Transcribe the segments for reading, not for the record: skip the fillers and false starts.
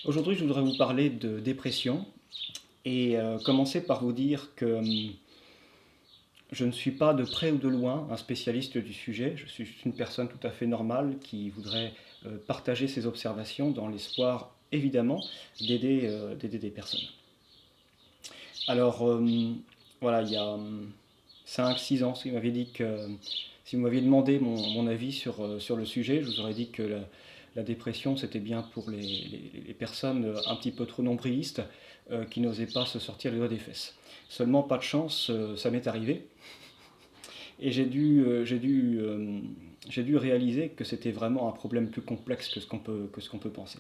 Aujourd'hui, je voudrais vous parler de dépression et commencer par vous dire que je ne suis pas de près ou de loin un spécialiste du sujet. Je suis juste une personne tout à fait normale qui voudrait partager ses observations dans l'espoir, évidemment, d'aider des personnes. Alors, voilà, il y a 5-6 ans, si vous m'aviez dit que, si vous m'aviez demandé mon avis sur le sujet, je vous aurais dit que la dépression, c'était bien pour les personnes un petit peu trop nombrilistes qui n'osaient pas se sortir les doigts des fesses. Seulement, pas de chance, ça m'est arrivé. Et j'ai dû réaliser que c'était vraiment un problème plus complexe que ce qu'on peut penser.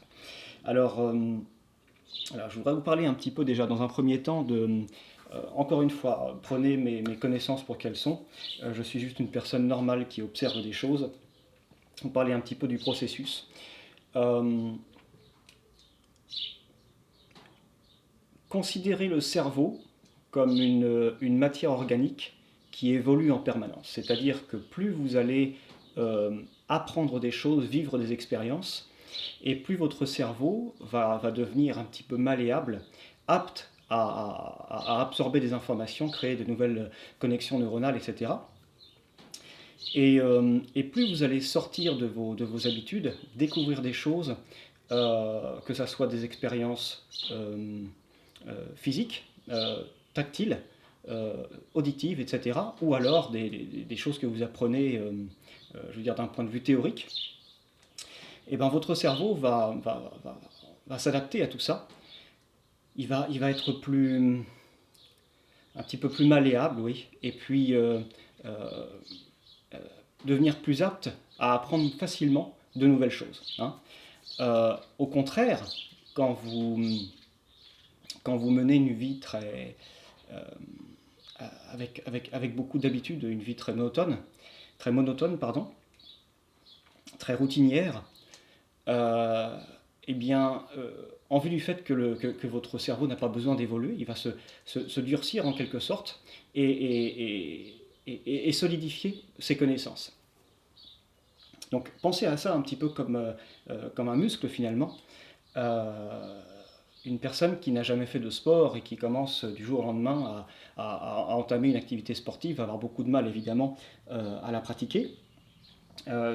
Alors, alors, je voudrais vous parler un petit peu déjà dans un premier temps de... encore une fois, prenez mes connaissances pour qu'elles sont. Je suis juste une personne normale qui observe des choses. Vous parler un petit peu du processus. Considérez le cerveau comme une matière organique qui évolue en permanence. C'est-à-dire que plus vous allez apprendre des choses, vivre des expériences, et plus votre cerveau va devenir un petit peu malléable, apte à absorber des informations, créer de nouvelles connexions neuronales, etc. Et plus vous allez sortir de vos habitudes, découvrir des choses, que ce soit des expériences physiques, tactiles, auditives, etc., ou alors des choses que vous apprenez, je veux dire, d'un point de vue théorique, et ben votre cerveau va s'adapter à tout ça. Il va être un petit peu plus malléable, oui, et puis euh, devenir plus apte à apprendre facilement de nouvelles choses. Hein. Au contraire, quand vous, quand vous menez une vie avec beaucoup d'habitude, une vie très monotone, pardon, très routinière, eh bien, en vue du fait que votre cerveau n'a pas besoin d'évoluer, il va se durcir en quelque sorte et solidifier ses connaissances. Donc pensez à ça un petit peu comme un muscle finalement. Euh, une personne qui n'a jamais fait de sport et qui commence du jour au lendemain à entamer une activité sportive va avoir beaucoup de mal évidemment à la pratiquer.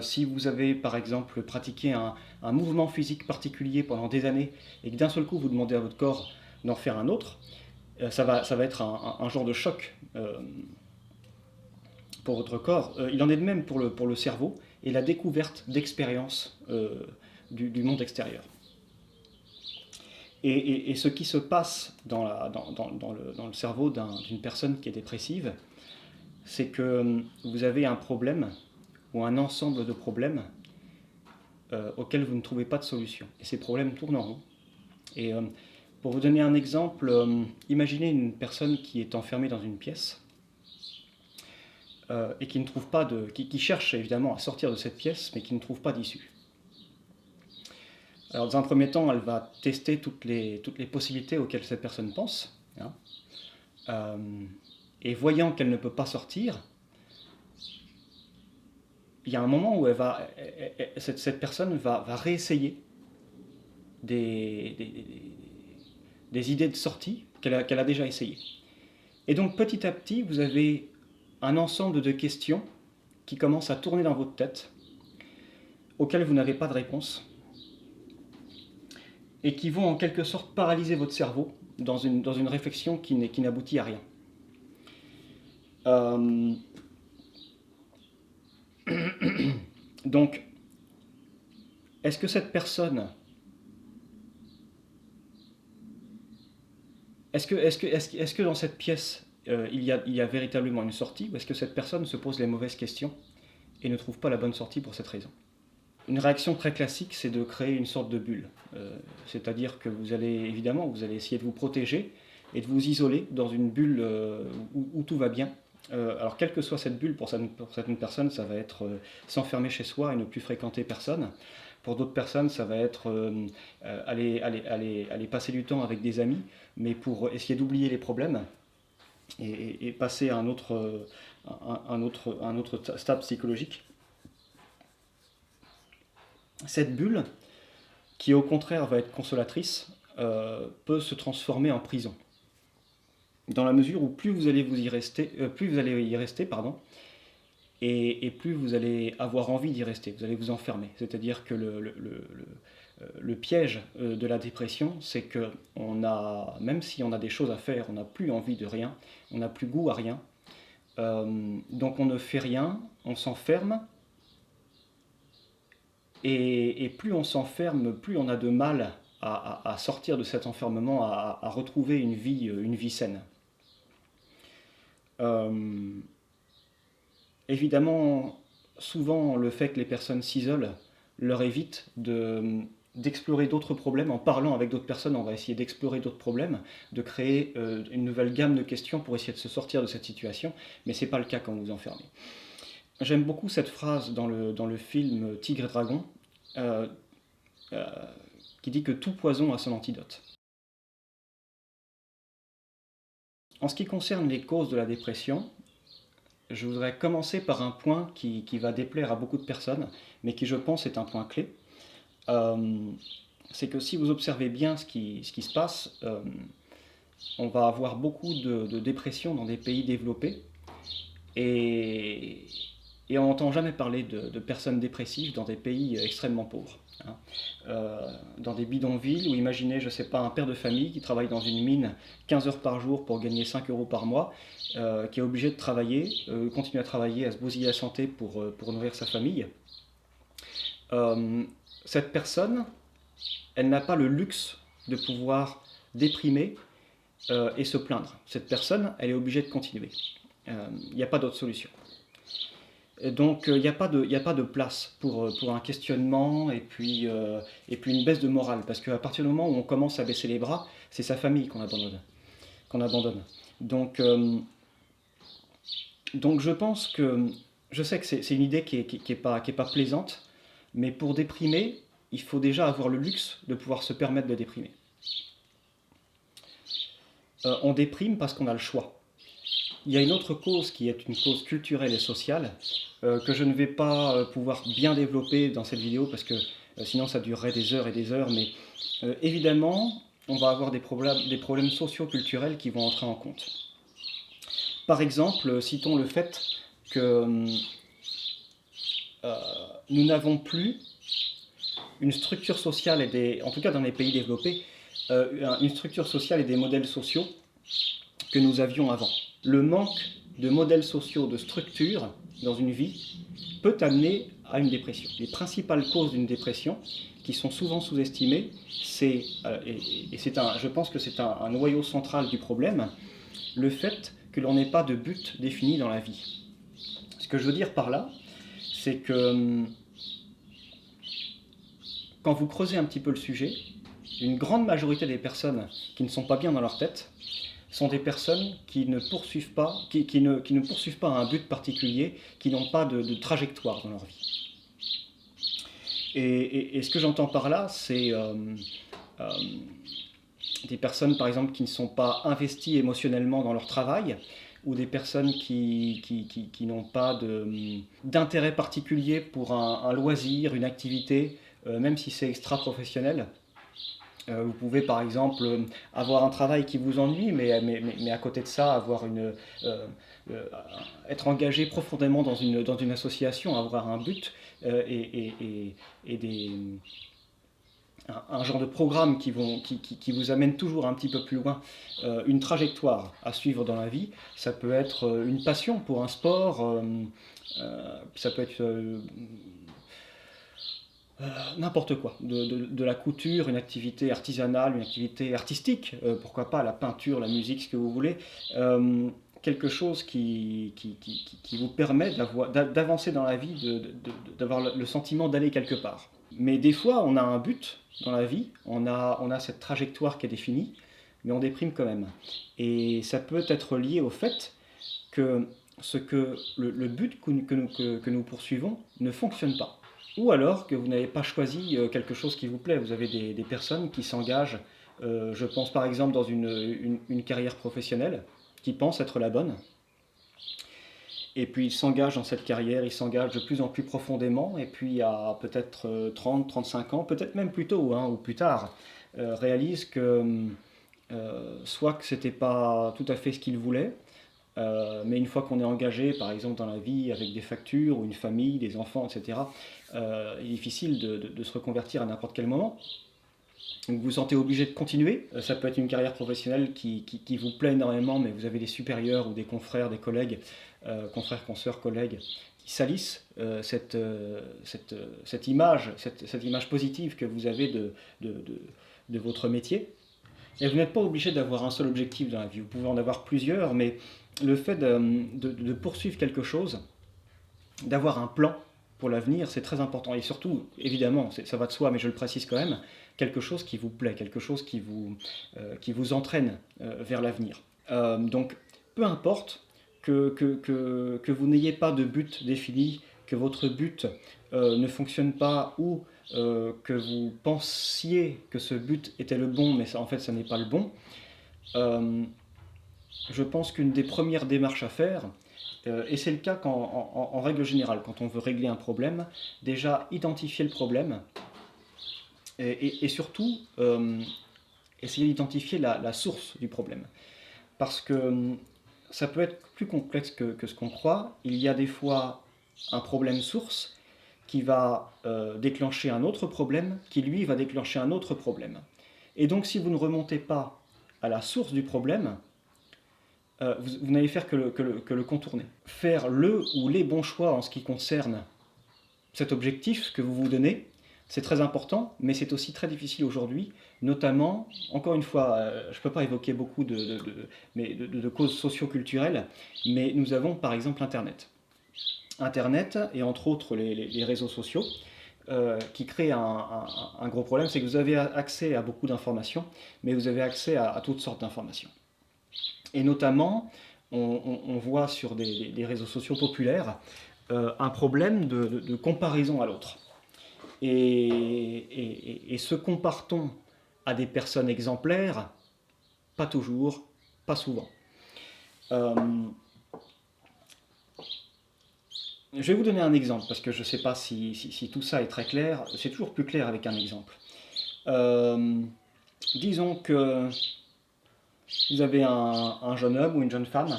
Si vous avez par exemple pratiqué un mouvement physique particulier pendant des années et que d'un seul coup vous demandez à votre corps d'en faire un autre, ça va être un genre de choc pour votre corps. Il en est de même pour le cerveau et la découverte d'expériences du monde extérieur. Et ce qui se passe dans le cerveau d'une personne qui est dépressive, c'est que vous avez un problème ou un ensemble de problèmes auxquels vous ne trouvez pas de solution. Et ces problèmes tournent en rond. Et pour vous donner un exemple, imaginez une personne qui est enfermée dans une pièce et qui ne trouve pas qui cherche évidemment à sortir de cette pièce, mais qui ne trouve pas d'issue. Alors, dans un premier temps, elle va tester toutes les possibilités auxquelles cette personne pense. Hein. Et voyant qu'elle ne peut pas sortir, il y a un moment où cette personne va réessayer des, des idées de sortie qu'elle a déjà essayées. Et donc, petit à petit, vous avez un ensemble de questions qui commencent à tourner dans votre tête, auxquelles vous n'avez pas de réponse, et qui vont en quelque sorte paralyser votre cerveau dans une réflexion qui n'aboutit à rien. Euh, donc, est-ce que cette personne... Est-ce que dans cette pièce, il y a véritablement une sortie, ou est-ce que cette personne se pose les mauvaises questions et ne trouve pas la bonne sortie pour cette raison? Une réaction très classique, c'est de créer une sorte de bulle. C'est-à-dire que vous allez, évidemment, vous allez essayer de vous protéger et de vous isoler dans une bulle où tout va bien. Alors, quelle que soit cette bulle, pour certaines personnes, ça va être s'enfermer chez soi et ne plus fréquenter personne. Pour d'autres personnes, ça va être aller passer du temps avec des amis, mais pour essayer d'oublier les problèmes et passer à un autre stade psychologique. Cette bulle qui au contraire va être consolatrice, peut se transformer en prison. Dans la mesure où plus vous allez y rester, pardon, et plus vous allez avoir envie d'y rester, vous allez vous enfermer. C'est-à-dire que le piège de la dépression, c'est que même si on a des choses à faire, on n'a plus envie de rien, on n'a plus goût à rien, donc on ne fait rien, on s'enferme, et plus on s'enferme, plus on a de mal à sortir de cet enfermement, à retrouver une vie saine. Évidemment, souvent le fait que les personnes s'isolent leur évite d'explorer d'autres problèmes. En parlant avec d'autres personnes, on va essayer d'explorer d'autres problèmes, de créer une nouvelle gamme de questions pour essayer de se sortir de cette situation, mais ce n'est pas le cas quand vous vous enfermez. J'aime beaucoup cette phrase dans le film Tigre et Dragon, qui dit que tout poison a son antidote. En ce qui concerne les causes de la dépression, je voudrais commencer par un point qui va déplaire à beaucoup de personnes, mais qui je pense est un point clé. C'est que si vous observez bien ce qui se passe, on va avoir beaucoup de dépression dans des pays développés, et on n'entend jamais parler de personnes dépressives dans des pays extrêmement pauvres. Dans des bidonvilles où, imaginez, je ne sais pas, un père de famille qui travaille dans une mine 15 heures par jour pour gagner 5 euros par mois, qui est obligé de travailler, continuer à travailler, à se bousiller la santé pour nourrir sa famille. Cette personne, elle n'a pas le luxe de pouvoir déprimer et se plaindre. Cette personne, elle est obligée de continuer. Il n'y a pas d'autre solution. Donc il n'y a pas de place pour un questionnement et puis une baisse de morale, parce qu'à partir du moment où on commence à baisser les bras, c'est sa famille qu'on abandonne. Donc je pense que, je sais que c'est une idée qui est pas plaisante, mais pour déprimer, il faut déjà avoir le luxe de pouvoir se permettre de déprimer. On déprime parce qu'on a le choix. Il y a une autre cause qui est une cause culturelle et sociale que je ne vais pas pouvoir bien développer dans cette vidéo parce que sinon ça durerait des heures et des heures, mais évidemment on va avoir des problèmes socio-culturels qui vont entrer en compte. Par exemple, citons le fait que nous n'avons plus une structure sociale, en tout cas dans les pays développés, une structure sociale et des modèles sociaux que nous avions avant. Le manque de modèles sociaux, de structure dans une vie peut amener à une dépression. Les principales causes d'une dépression, qui sont souvent sous-estimées, je pense que c'est un noyau central du problème, le fait que l'on n'ait pas de but défini dans la vie. Ce que je veux dire par là, c'est que quand vous creusez un petit peu le sujet, une grande majorité des personnes qui ne sont pas bien dans leur tête sont des personnes qui ne poursuivent pas un but particulier, qui n'ont pas de trajectoire dans leur vie. Et ce que j'entends par là, c'est des personnes, par exemple, qui ne sont pas investies émotionnellement dans leur travail, ou des personnes qui n'ont pas d'intérêt particulier pour un loisir, une activité, même si c'est extra-professionnel. Vous pouvez par exemple avoir un travail qui vous ennuie, mais à côté de ça, être engagé profondément dans une association, avoir un but et un genre de programme qui vous amène toujours un petit peu plus loin, une trajectoire à suivre dans la vie. Ça peut être une passion pour un sport, ça peut être n'importe quoi, de la couture, une activité artisanale, une activité artistique, pourquoi pas la peinture, la musique, ce que vous voulez, quelque chose qui vous permet d'avancer dans la vie, d'avoir le sentiment d'aller quelque part. Mais des fois, on a un but dans la vie, on a cette trajectoire qui est définie, mais on déprime quand même. Et ça peut être lié au fait que le but que nous poursuivons ne fonctionne pas. Ou alors que vous n'avez pas choisi quelque chose qui vous plaît. Vous avez des personnes qui s'engagent, je pense par exemple dans une carrière professionnelle, qui pensent être la bonne. Et puis il s'engage dans cette carrière, il s'engage de plus en plus profondément, et puis à peut-être 30, 35 ans, peut-être même plus tôt hein, ou plus tard, réalise que soit que c'était pas tout à fait ce qu'il voulait, mais une fois qu'on est engagé, par exemple dans la vie avec des factures ou une famille, des enfants, etc., il est difficile de se reconvertir à n'importe quel moment. Donc vous vous sentez obligé de continuer. Ça peut être une carrière professionnelle qui vous plaît énormément, mais vous avez des supérieurs ou des confrères, des collègues, confrères, consoeurs, collègues, qui salissent cette image positive que vous avez de votre métier. Et vous n'êtes pas obligé d'avoir un seul objectif dans la vie. Vous pouvez en avoir plusieurs, mais le fait de poursuivre quelque chose, d'avoir un plan pour l'avenir, c'est très important. Et surtout, évidemment, ça va de soi, mais je le précise quand même, quelque chose qui vous plaît, quelque chose qui vous entraîne vers l'avenir. Donc, peu importe que vous n'ayez pas de but défini, que votre but ne fonctionne pas ou que vous pensiez que ce but était le bon, mais ça, en fait, ça n'est pas le bon, je pense qu'une des premières démarches à faire, et c'est le cas en règle générale, quand on veut régler un problème, déjà identifier le problème et surtout essayer d'identifier la source du problème. Parce que ça peut être plus complexe que ce qu'on croit. Il y a des fois un problème source qui va déclencher un autre problème, qui lui va déclencher un autre problème. Et donc si vous ne remontez pas à la source du problème, vous n'allez faire que le contourner. Faire le ou les bons choix en ce qui concerne cet objectif que vous vous donnez, c'est très important, mais c'est aussi très difficile aujourd'hui, notamment, encore une fois, je ne peux pas évoquer beaucoup de causes socio-culturelles, mais nous avons par exemple Internet. Internet, et entre autres les réseaux sociaux, qui créent un gros problème, c'est que vous avez accès à beaucoup d'informations, mais vous avez accès à toutes sortes d'informations. Et notamment, on voit sur des réseaux sociaux populaires un problème de comparaison à l'autre. Et se compare-t-on à des personnes exemplaires? Pas toujours, pas souvent. Je vais vous donner un exemple, parce que je ne sais pas si tout ça est très clair. C'est toujours plus clair avec un exemple. Disons que vous avez un jeune homme ou une jeune femme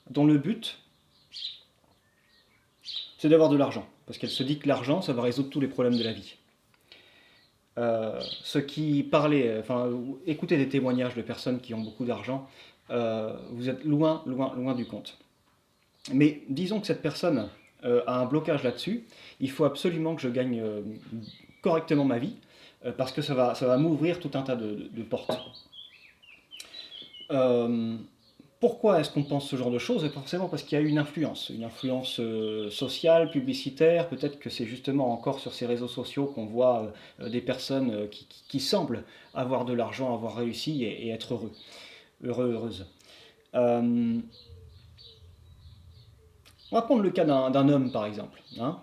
dont le but, c'est d'avoir de l'argent, parce qu'elle se dit que l'argent, ça va résoudre tous les problèmes de la vie. Ceux qui parlaient, écoutez des témoignages de personnes qui ont beaucoup d'argent, vous êtes loin du compte. Mais disons que cette personne a un blocage là-dessus, il faut absolument que je gagne correctement ma vie, parce que ça va m'ouvrir tout un tas de portes. Pourquoi est-ce qu'on pense ce genre de choses? Forcément parce qu'il y a une influence sociale, publicitaire. Peut-être que c'est justement encore sur ces réseaux sociaux qu'on voit des personnes qui semblent avoir de l'argent, avoir réussi et être heureuses. On va prendre le cas d'un homme par exemple. Hein.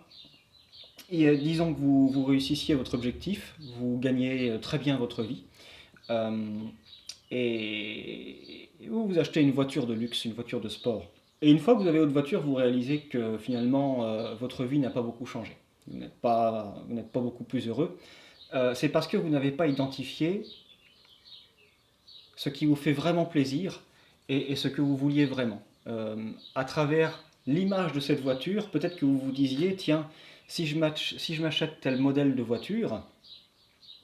Et disons que vous réussissiez votre objectif, vous gagnez très bien votre vie. Et vous achetez une voiture de luxe, une voiture de sport. Et une fois que vous avez votre voiture, vous réalisez que finalement, votre vie n'a pas beaucoup changé. Vous n'êtes pas beaucoup plus heureux. C'est parce que vous n'avez pas identifié ce qui vous fait vraiment plaisir et ce que vous vouliez vraiment. À travers l'image de cette voiture, peut-être que vous vous disiez, tiens, si je m'achète tel modèle de voiture,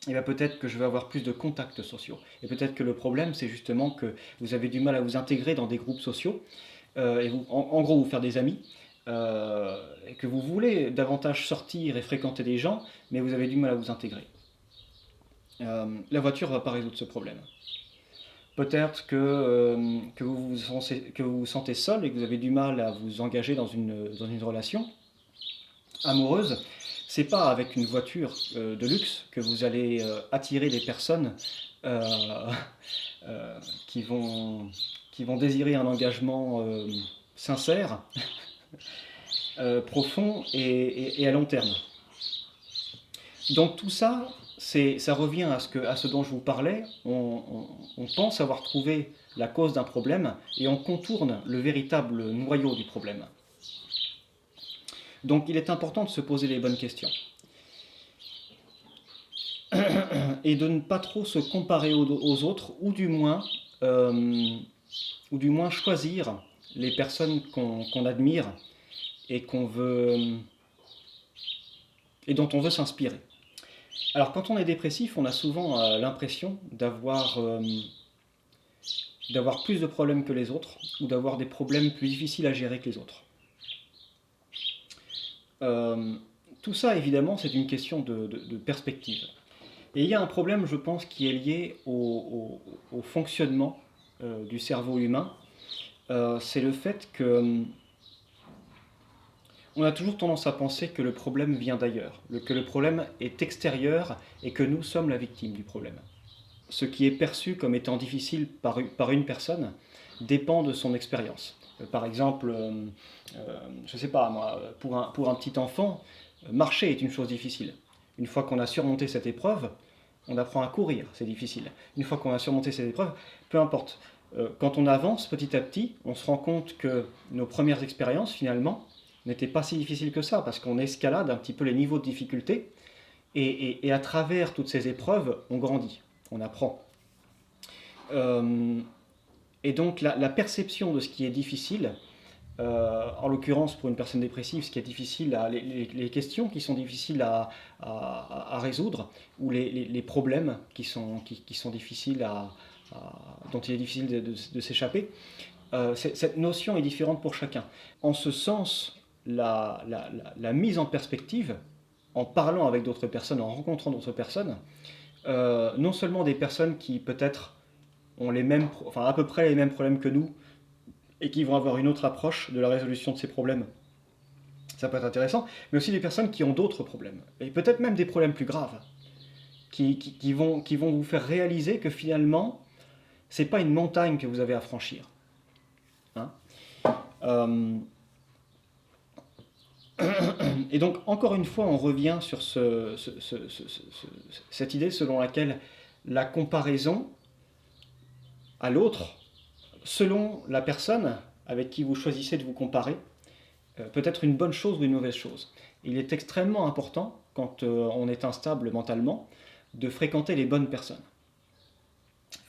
et bien peut-être que je vais avoir plus de contacts sociaux. Et peut-être que le problème, c'est justement que vous avez du mal à vous intégrer dans des groupes sociaux, et en gros, vous faire des amis, et que vous voulez davantage sortir et fréquenter des gens, mais vous avez du mal à vous intégrer. La voiture ne va pas résoudre ce problème. Peut-être que vous vous sentez seul et que vous avez du mal à vous engager dans une relation amoureuse. C'est pas avec une voiture de luxe que vous allez attirer des personnes qui vont désirer un engagement sincère, profond et à long terme. Donc tout ça, ça revient à ce dont je vous parlais. On pense avoir trouvé la cause d'un problème et on contourne le véritable noyau du problème. Donc il est important de se poser les bonnes questions. Et de ne pas trop se comparer aux autres, euh, ou du moins choisir les personnes qu'on admire et et dont on veut s'inspirer. Alors quand on est dépressif, on a souvent l'impression d'avoir plus de problèmes que les autres, ou d'avoir des problèmes plus difficiles à gérer que les autres. Euh, Tout ça, évidemment, c'est une question de perspective. Et il y a un problème, je pense, qui est lié au fonctionnement du cerveau humain. C'est le fait que on a toujours tendance à penser que le problème vient d'ailleurs, que le problème est extérieur et que nous sommes la victime du problème. Ce qui est perçu comme étant difficile par une personne dépend de son expérience. Par exemple, je ne sais pas moi, pour un petit enfant, marcher est une chose difficile. Une fois qu'on a surmonté cette épreuve, on apprend à courir, c'est difficile. Une fois qu'on a surmonté cette épreuve, peu importe. Quand on avance petit à petit, on se rend compte que nos premières expériences, finalement, n'étaient pas si difficiles que ça, parce qu'on escalade un petit peu les niveaux de difficulté, et à travers toutes ces épreuves, on grandit, on apprend. Euh, et donc la perception de ce qui est difficile, en l'occurrence pour une personne dépressive, ce qui est difficile, les questions qui sont difficiles à résoudre, ou les problèmes qui sont difficiles dont il est difficile de s'échapper, cette notion est différente pour chacun. En ce sens, la mise en perspective, en parlant avec d'autres personnes, en rencontrant d'autres personnes, non seulement des personnes qui peut-être ont à peu près les mêmes problèmes que nous, et qui vont avoir une autre approche de la résolution de ces problèmes, ça peut être intéressant, mais aussi des personnes qui ont d'autres problèmes, et peut-être même des problèmes plus graves, qui vont vous faire réaliser que finalement, c'est pas une montagne que vous avez à franchir. Hein. Et donc, encore une fois, on revient sur cette idée selon laquelle la comparaison à l'autre, selon la personne avec qui vous choisissez de vous comparer, peut être une bonne chose ou une mauvaise chose. Il est extrêmement important, quand on est instable mentalement, de fréquenter les bonnes personnes.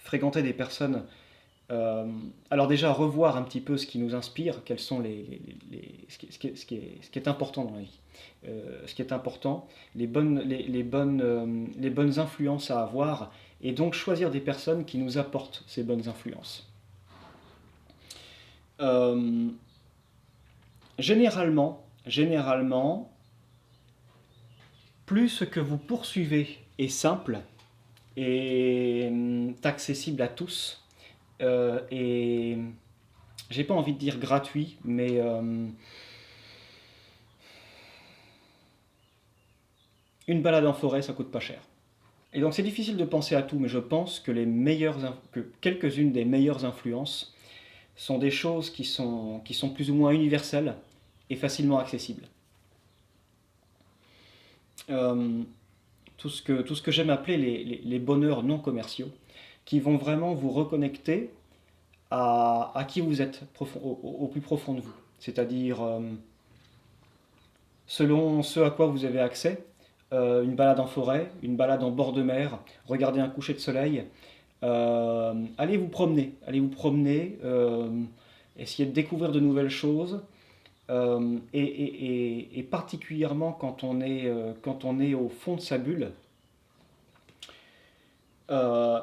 Fréquenter des personnes... alors déjà, revoir un petit peu ce qui nous inspire, quels sont ce qui est important dans la vie. Ce qui est important, les bonnes influences à avoir, et donc choisir des personnes qui nous apportent ces bonnes influences. Généralement, plus ce que vous poursuivez est simple et accessible à tous, et j'ai pas envie de dire gratuit, mais une balade en forêt, ça coûte pas cher. Et donc c'est difficile de penser à tout, mais je pense que que quelques-unes des meilleures influences sont des choses qui sont plus ou moins universelles et facilement accessibles. Tout ce que j'aime appeler les bonheurs non commerciaux, qui vont vraiment vous reconnecter à qui vous êtes au plus profond de vous. C'est-à-dire, selon ce à quoi vous avez accès, une balade en forêt, une balade en bord de mer, regarder un coucher de soleil, allez vous promener, essayez de découvrir de nouvelles choses, et particulièrement quand on est au fond de sa bulle,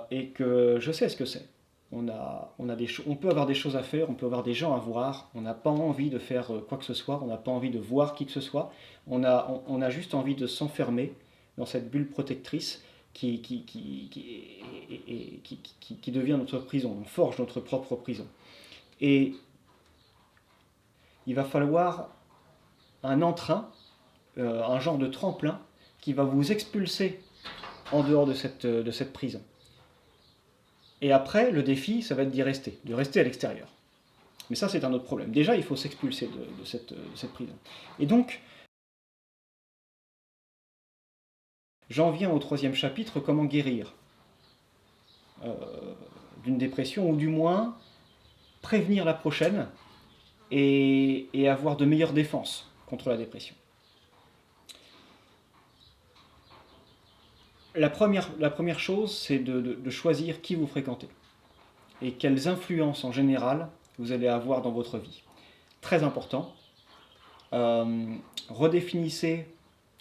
et que je sais ce que c'est. On peut avoir des choses à faire, on peut avoir des gens à voir, on n'a pas envie de faire quoi que ce soit, on n'a pas envie de voir qui que ce soit, on a juste envie de s'enfermer dans cette bulle protectrice qui devient notre prison, on forge notre propre prison. Et il va falloir un entrain, un genre de tremplin qui va vous expulser en dehors de cette prison. Et après, le défi, ça va être de rester à l'extérieur. Mais ça, c'est un autre problème. Déjà, il faut s'expulser de cette prison. Et donc, j'en viens au 3e chapitre, comment guérir d'une dépression, ou du moins prévenir la prochaine et avoir de meilleures défenses contre la dépression. La première chose, c'est de choisir qui vous fréquentez et quelles influences en général vous allez avoir dans votre vie. Très important. Redéfinissez,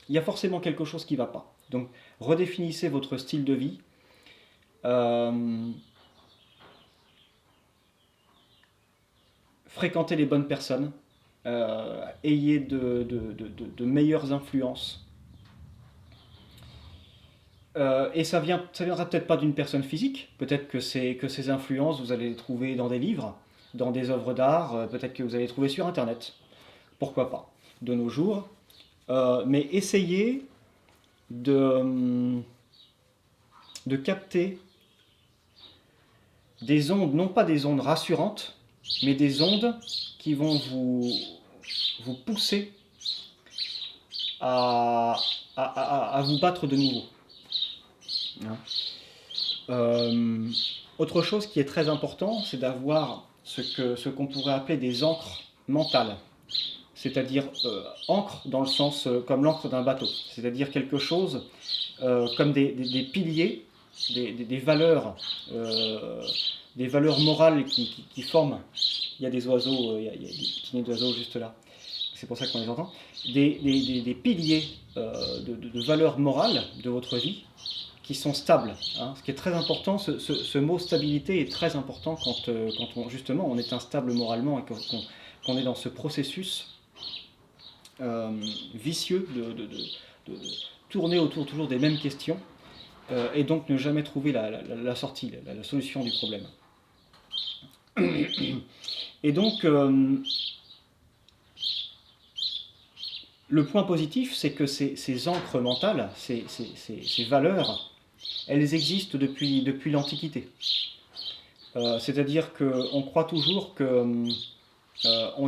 il y a forcément quelque chose qui ne va pas. Donc redéfinissez votre style de vie. Fréquentez les bonnes personnes. Ayez de meilleures influences. Et ça viendra peut-être pas d'une personne physique, peut-être que ces influences, vous allez les trouver dans des livres, dans des œuvres d'art, peut-être que vous allez les trouver sur Internet. Pourquoi pas, de nos jours. Mais essayez de capter des ondes, non pas des ondes rassurantes, mais des ondes qui vont vous pousser à vous battre de nouveau. Autre chose qui est très important, c'est d'avoir ce qu'on pourrait appeler des ancres mentales. C'est-à-dire ancre dans le sens comme l'ancre d'un bateau. C'est-à-dire quelque chose comme des piliers, des valeurs morales qui forment. Il y a des oiseaux, il y a des petits nids d'oiseaux juste là. C'est pour ça qu'on les entend. Des piliers de valeurs morales de votre vie qui sont stables. Ce qui est très important, ce mot stabilité est très important quand justement on est instable moralement et qu'on est dans ce processus vicieux de tourner autour toujours des mêmes questions et donc ne jamais trouver la sortie, la solution du problème. Et donc le point positif, c'est que ces ancres mentales, ces valeurs, elles existent depuis l'Antiquité. C'est-à-dire qu'on croit toujours qu'on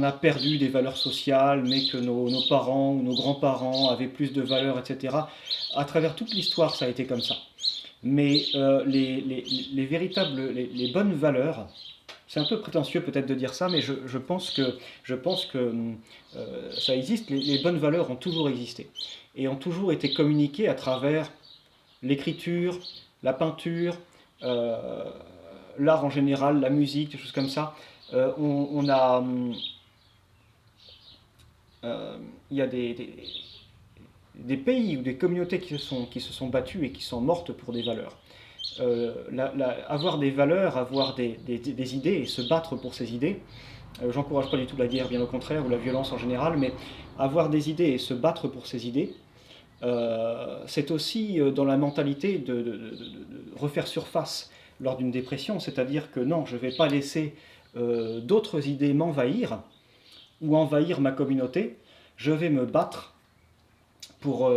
a perdu des valeurs sociales, mais que nos parents ou nos grands-parents avaient plus de valeurs, etc. À travers toute l'histoire, ça a été comme ça. Mais les bonnes valeurs, c'est un peu prétentieux peut-être de dire ça, mais je pense que ça existe. Les bonnes valeurs ont toujours existé et ont toujours été communiquées à travers l'écriture, la peinture, l'art en général, la musique, des choses comme ça. Il y a des pays ou des communautés qui se sont battues et qui sont mortes pour des valeurs. Avoir des valeurs, avoir des idées et se battre pour ces idées, j'encourage pas du tout la guerre, bien au contraire, ou la violence en général, mais avoir des idées et se battre pour ces idées, c'est aussi dans la mentalité de refaire surface lors d'une dépression, c'est-à-dire que non, je ne vais pas laisser d'autres idées m'envahir ou envahir ma communauté, je vais me battre pour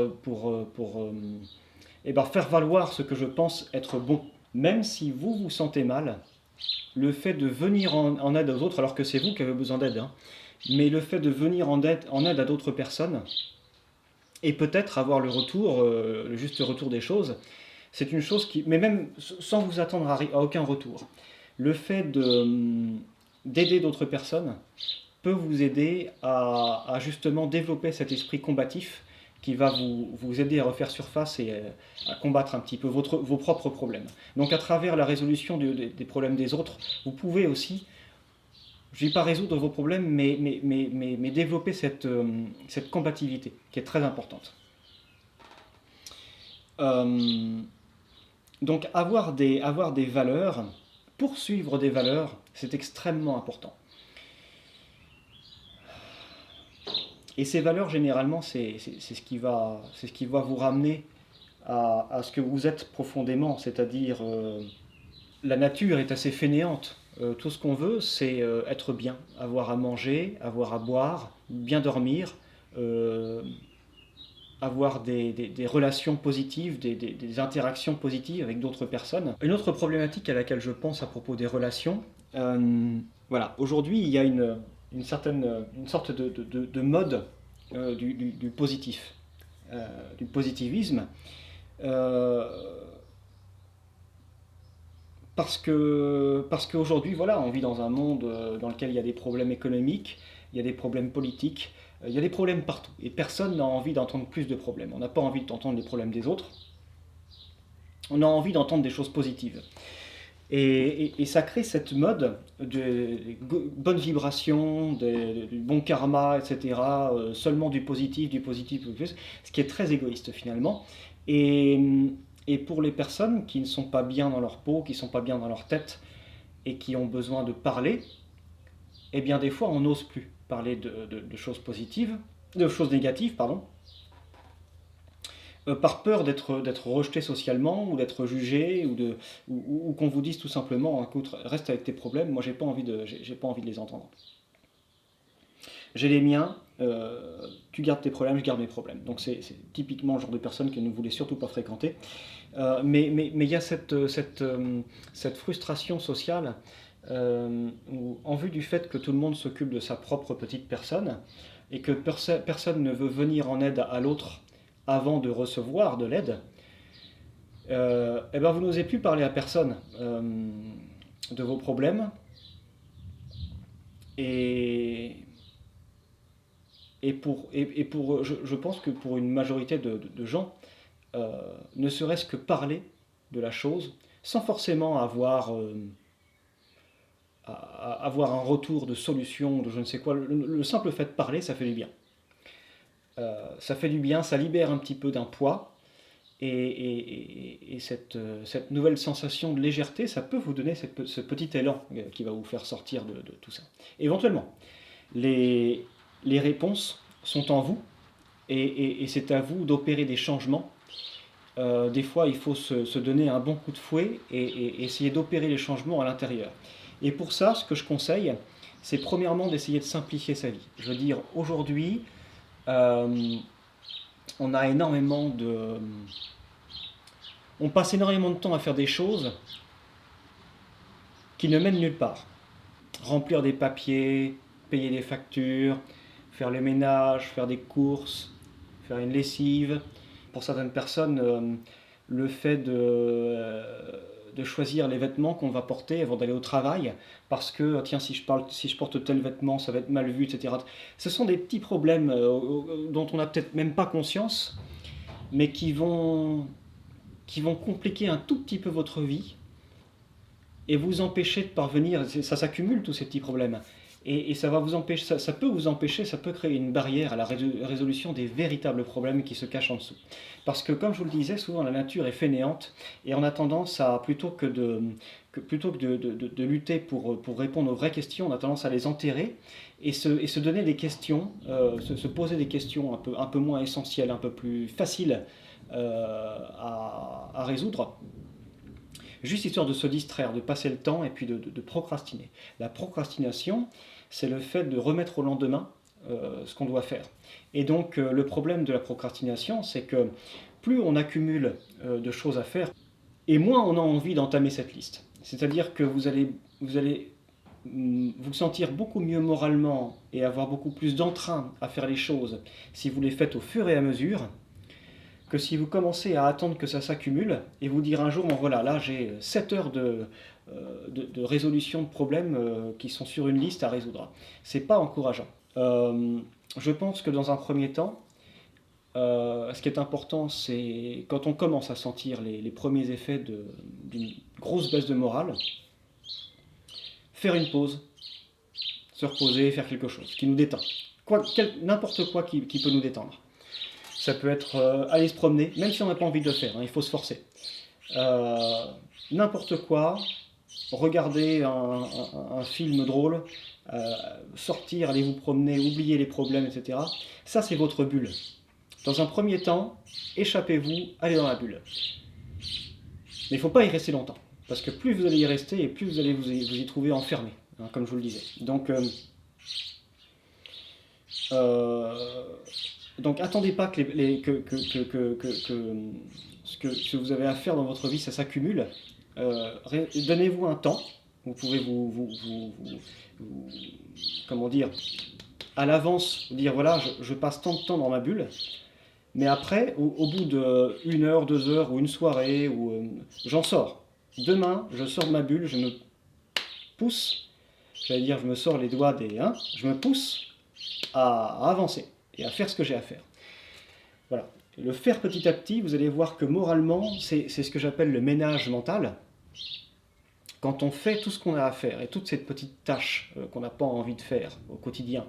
faire valoir ce que je pense être bon. Même si vous vous sentez mal, le fait de venir en aide aux autres, alors que c'est vous qui avez besoin d'aide, mais le fait de venir en aide à d'autres personnes, et peut-être avoir le juste retour des choses, c'est une chose qui, mais même sans vous attendre à aucun retour, le fait d'aider d'autres personnes peut vous aider à justement développer cet esprit combatif qui va vous aider à refaire surface et à combattre un petit peu vos propres problèmes. Donc à travers la résolution des problèmes des autres, vous pouvez aussi, je ne dis pas résoudre vos problèmes, mais développer cette combativité qui est très importante. Donc avoir des valeurs, poursuivre des valeurs, c'est extrêmement important. Et ces valeurs, généralement, c'est ce qui va vous ramener à ce que vous êtes profondément, c'est-à-dire la nature est assez fainéante. Tout ce qu'on veut, c'est être bien, avoir à manger, avoir à boire, bien dormir, avoir des relations positives, des interactions positives avec d'autres personnes. Une autre problématique à laquelle je pense à propos des relations, voilà, aujourd'hui il y a une sorte de mode du positif, du positivisme, parce qu'aujourd'hui, voilà, on vit dans un monde dans lequel il y a des problèmes économiques, il y a des problèmes politiques, Il y a des problèmes partout et personne n'a envie d'entendre plus de problèmes. On n'a pas envie d'entendre les problèmes des autres, on a envie d'entendre des choses positives. Et ça crée cette mode de bonne vibration, du bon karma, etc. Seulement du positif, ce qui est très égoïste finalement. Et, et pour les personnes qui ne sont pas bien dans leur peau, qui ne sont pas bien dans leur tête et qui ont besoin de parler, eh bien des fois on n'ose plus parler de choses positives, de choses négatives, pardon, par peur d'être rejeté socialement ou d'être jugé ou qu'on vous dise tout simplement écoute, reste avec tes problèmes, moi j'ai pas envie de les entendre. J'ai les miens, tu gardes tes problèmes, je garde mes problèmes. Donc c'est typiquement le genre de personne que ne voulez surtout pas fréquenter. Mais il y a cette frustration sociale en vue du fait que tout le monde s'occupe de sa propre petite personne et que personne ne veut venir en aide à l'autre avant de recevoir de l'aide, et ben vous n'osez plus parler à personne de vos problèmes et, je pense que pour une majorité de gens, ne serait-ce que parler de la chose sans forcément avoir un retour de solution, de je ne sais quoi, le simple fait de parler, ça fait du bien. Ça fait du bien, ça libère un petit peu d'un poids, et cette nouvelle sensation de légèreté, ça peut vous donner ce petit élan qui va vous faire sortir de tout ça. Éventuellement, les réponses sont en vous, et c'est à vous d'opérer des changements. Des fois, il faut se donner un bon coup de fouet et essayer d'opérer les changements à l'intérieur. Et pour ça, ce que je conseille, c'est premièrement d'essayer de simplifier sa vie. Je veux dire, aujourd'hui, on a énormément de... On passe énormément de temps à faire des choses qui ne mènent nulle part. Remplir des papiers, payer des factures, faire le ménage, faire des courses, faire une lessive. Pour certaines personnes, le fait de choisir les vêtements qu'on va porter avant d'aller au travail, parce que tiens, si je porte tel vêtement, ça va être mal vu, etc. Ce sont des petits problèmes dont on n'a peut-être même pas conscience, mais qui vont compliquer un tout petit peu votre vie et vous empêcher de parvenir. Ça s'accumule tous ces petits problèmes. Et ça va vous empêcher, ça peut vous empêcher, ça peut créer une barrière à la résolution des véritables problèmes qui se cachent en dessous. Parce que, comme je vous le disais, souvent la nature est fainéante et on a tendance à, plutôt que de lutter pour répondre aux vraies questions, on a tendance à les enterrer et se donner des questions, se poser des questions un peu moins essentielles, un peu plus faciles à résoudre. Juste histoire de se distraire, de passer le temps et puis de procrastiner. La procrastination, c'est le fait de remettre au lendemain ce qu'on doit faire. Et donc le problème de la procrastination, c'est que plus on accumule de choses à faire, et moins on a envie d'entamer cette liste. C'est-à-dire que vous allez vous sentir beaucoup mieux moralement et avoir beaucoup plus d'entrain à faire les choses si vous les faites au fur et à mesure, que si vous commencez à attendre que ça s'accumule et vous dire un jour, bon voilà, là j'ai 7 heures de résolution de problèmes qui sont sur une liste à résoudre. C'est pas encourageant. Je pense que dans un premier temps, ce qui est important, c'est quand on commence à sentir les premiers effets d'une grosse baisse de morale, faire une pause, se reposer, faire quelque chose qui nous détend. N'importe quoi qui peut nous détendre. Ça peut être aller se promener, même si on n'a pas envie de le faire, hein, il faut se forcer. N'importe quoi, regarder un film drôle, sortir, aller vous promener, oublier les problèmes, etc. Ça, c'est votre bulle. Dans un premier temps, échappez-vous, allez dans la bulle. Mais il ne faut pas y rester longtemps, parce que plus vous allez y rester, et plus vous allez vous y trouver enfermé, hein, comme je vous le disais. Donc attendez pas que ce que vous avez à faire dans votre vie, ça s'accumule. Donnez-vous un temps. Vous pouvez comment dire, à l'avance, vous dire voilà, je passe tant de temps dans ma bulle. Mais après, au bout d'1 heure, 2 heures ou une soirée, j'en sors. Demain, je sors de ma bulle, je me pousse. J'allais dire, je me sors les doigts je me pousse. à avancer et à faire ce que j'ai à faire. Voilà. Le faire petit à petit, vous allez voir que moralement, c'est ce que j'appelle le ménage mental. Quand on fait tout ce qu'on a à faire et toutes ces petites tâches qu'on n'a pas envie de faire au quotidien,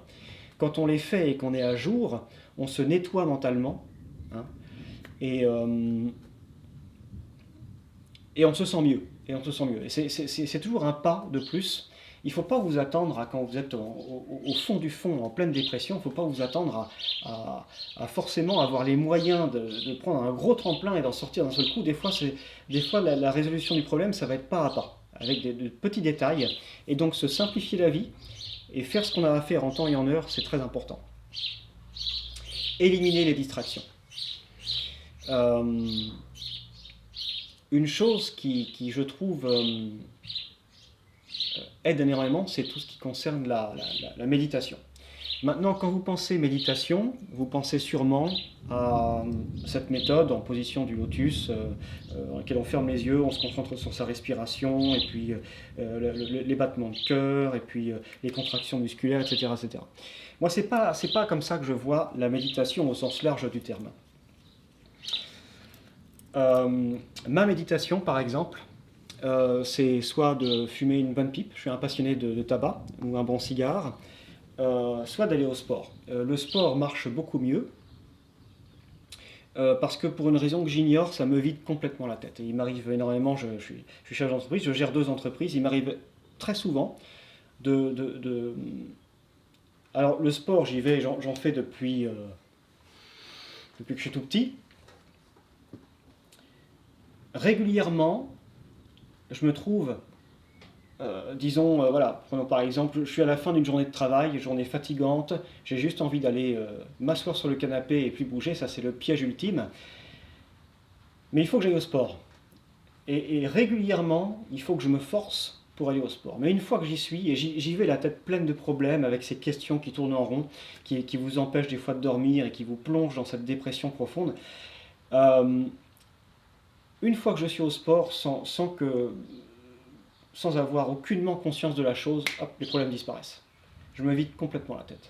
quand on les fait et qu'on est à jour, on se nettoie mentalement, hein, et, euh, et on se sent mieux. Et on se sent mieux. Et c'est toujours un pas de plus. Il ne faut pas vous attendre à quand vous êtes au fond du fond, en pleine dépression, il ne faut pas vous attendre à forcément avoir les moyens de prendre un gros tremplin et d'en sortir d'un seul coup. Des fois la résolution du problème, ça va être pas à pas, avec de petits détails. Et donc se simplifier la vie et faire ce qu'on a à faire en temps et en heure, c'est très important. Éliminer les distractions. Euh, une chose qui je trouve, aide énormément, c'est tout ce qui concerne la méditation. Maintenant, quand vous pensez méditation, vous pensez sûrement à cette méthode en position du lotus, dans laquelle on ferme les yeux, on se concentre sur sa respiration, et puis les battements de cœur, et puis les contractions musculaires, etc. etc. Moi, c'est pas comme ça que je vois la méditation au sens large du terme. Ma méditation, par exemple, c'est soit de fumer une bonne pipe, je suis un passionné de tabac, ou un bon cigare, soit d'aller au sport. Le sport marche beaucoup mieux, parce que pour une raison que j'ignore, ça me vide complètement la tête. Et il m'arrive énormément, je suis chef d'entreprise, je gère 2 entreprises, il m'arrive très souvent de. Alors le sport, j'y vais, j'en fais depuis que je suis tout petit. Régulièrement, je me trouve, disons, voilà, prenons par exemple, je suis à la fin d'une journée de travail, journée fatigante, j'ai juste envie d'aller m'asseoir sur le canapé et puis bouger, ça c'est le piège ultime. Mais il faut que j'aille au sport. Et régulièrement, il faut que je me force pour aller au sport. Mais une fois que j'y suis, et j'y vais la tête pleine de problèmes, avec ces questions qui tournent en rond, qui vous empêchent des fois de dormir et qui vous plongent dans cette dépression profonde, euh, une fois que je suis au sport, sans avoir aucunement conscience de la chose, hop, les problèmes disparaissent. Je me vide complètement la tête.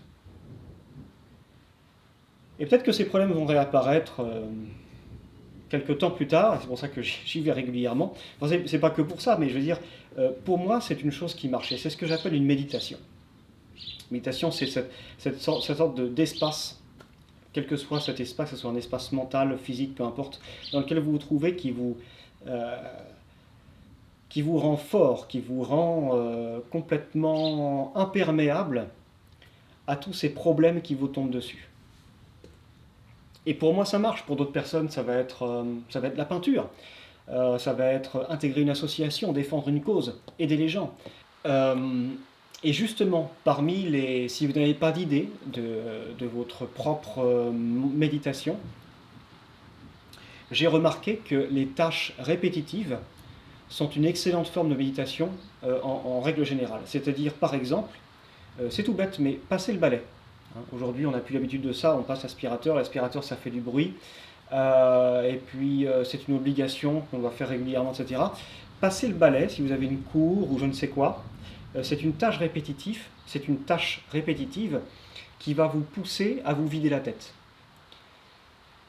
Et peut-être que ces problèmes vont réapparaître quelques temps plus tard, et c'est pour ça que j'y vais régulièrement. Enfin, c'est pas que pour ça, mais je veux dire, pour moi, c'est une chose qui marche, et c'est ce que j'appelle une méditation. Méditation, c'est cette sorte d'espace, quel que soit cet espace, que ce soit un espace mental, physique, peu importe, dans lequel vous vous trouvez, qui vous rend fort, qui vous rend complètement imperméable à tous ces problèmes qui vous tombent dessus. Et pour moi, ça marche. Pour d'autres personnes, ça va être la peinture. Ça va être intégrer une association, défendre une cause, aider les gens. Et justement, si vous n'avez pas d'idée de votre propre méditation, j'ai remarqué que les tâches répétitives sont une excellente forme de méditation en règle générale. C'est-à-dire, par exemple, c'est tout bête, mais passer le balai. Aujourd'hui, on n'a plus l'habitude de ça, on passe l'aspirateur, l'aspirateur ça fait du bruit, et puis c'est une obligation qu'on doit faire régulièrement, etc. Passer le balai, si vous avez une cour ou je ne sais quoi, c'est une tâche répétitive qui va vous pousser à vous vider la tête.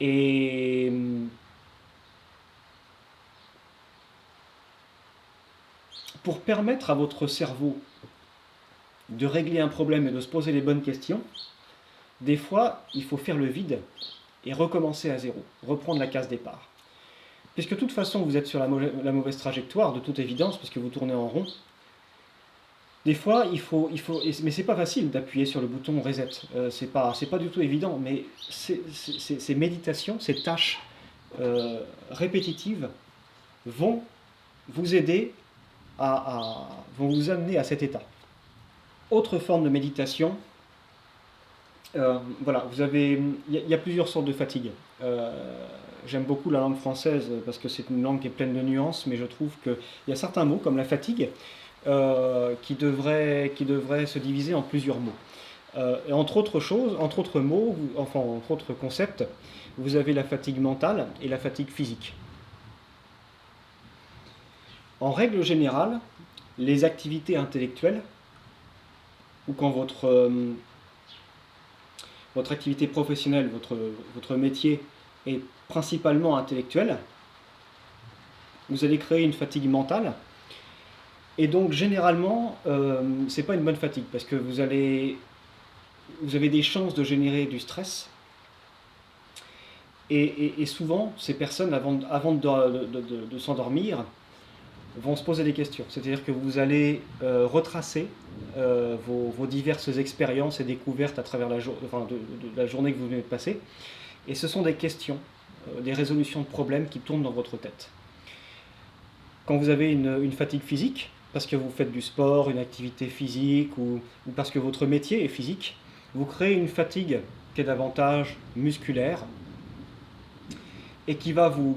Et pour permettre à votre cerveau de régler un problème et de se poser les bonnes questions, des fois, il faut faire le vide et recommencer à zéro, reprendre la case départ. Puisque de toute façon, vous êtes sur la mauvaise trajectoire, de toute évidence, parce que vous tournez en rond. Des fois, mais c'est pas facile d'appuyer sur le bouton reset. C'est pas du tout évident, mais ces méditations, ces tâches répétitives vont vous aider vont vous amener à cet état. Autre forme de méditation, voilà, il y a plusieurs sortes de fatigue. J'aime beaucoup la langue française parce que c'est une langue qui est pleine de nuances, mais je trouve qu'il y a certains mots, comme la fatigue, qui devraient se diviser en plusieurs mots. Et entre autres mots, entre autres concepts, vous avez la fatigue mentale et la fatigue physique. En règle générale, les activités intellectuelles, ou quand votre activité professionnelle, votre métier est principalement intellectuel, vous allez créer une fatigue mentale. Et donc généralement, c'est pas une bonne fatigue parce que vous avez des chances de générer du stress. Et souvent, ces personnes, avant de s'endormir, vont se poser des questions. C'est-à-dire que vous allez retracer vos diverses expériences et découvertes à travers la journée que vous venez de passer. Et ce sont des questions, des résolutions de problèmes qui tournent dans votre tête. Quand vous avez une fatigue physique, parce que vous faites du sport, une activité physique, ou parce que votre métier est physique, vous créez une fatigue qui est davantage musculaire et qui va vous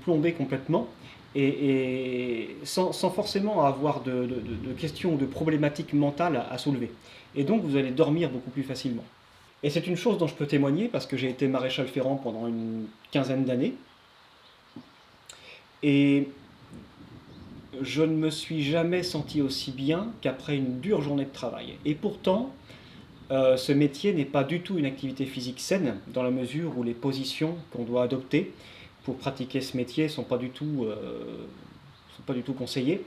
plomber complètement et sans forcément avoir de questions ou de problématiques mentales à soulever. Et donc vous allez dormir beaucoup plus facilement. Et c'est une chose dont je peux témoigner parce que j'ai été maréchal ferrant pendant une quinzaine d'années. Et je ne me suis jamais senti aussi bien qu'après une dure journée de travail. Et pourtant, ce métier n'est pas du tout une activité physique saine, dans la mesure où les positions qu'on doit adopter pour pratiquer ce métier ne sont pas du tout conseillées.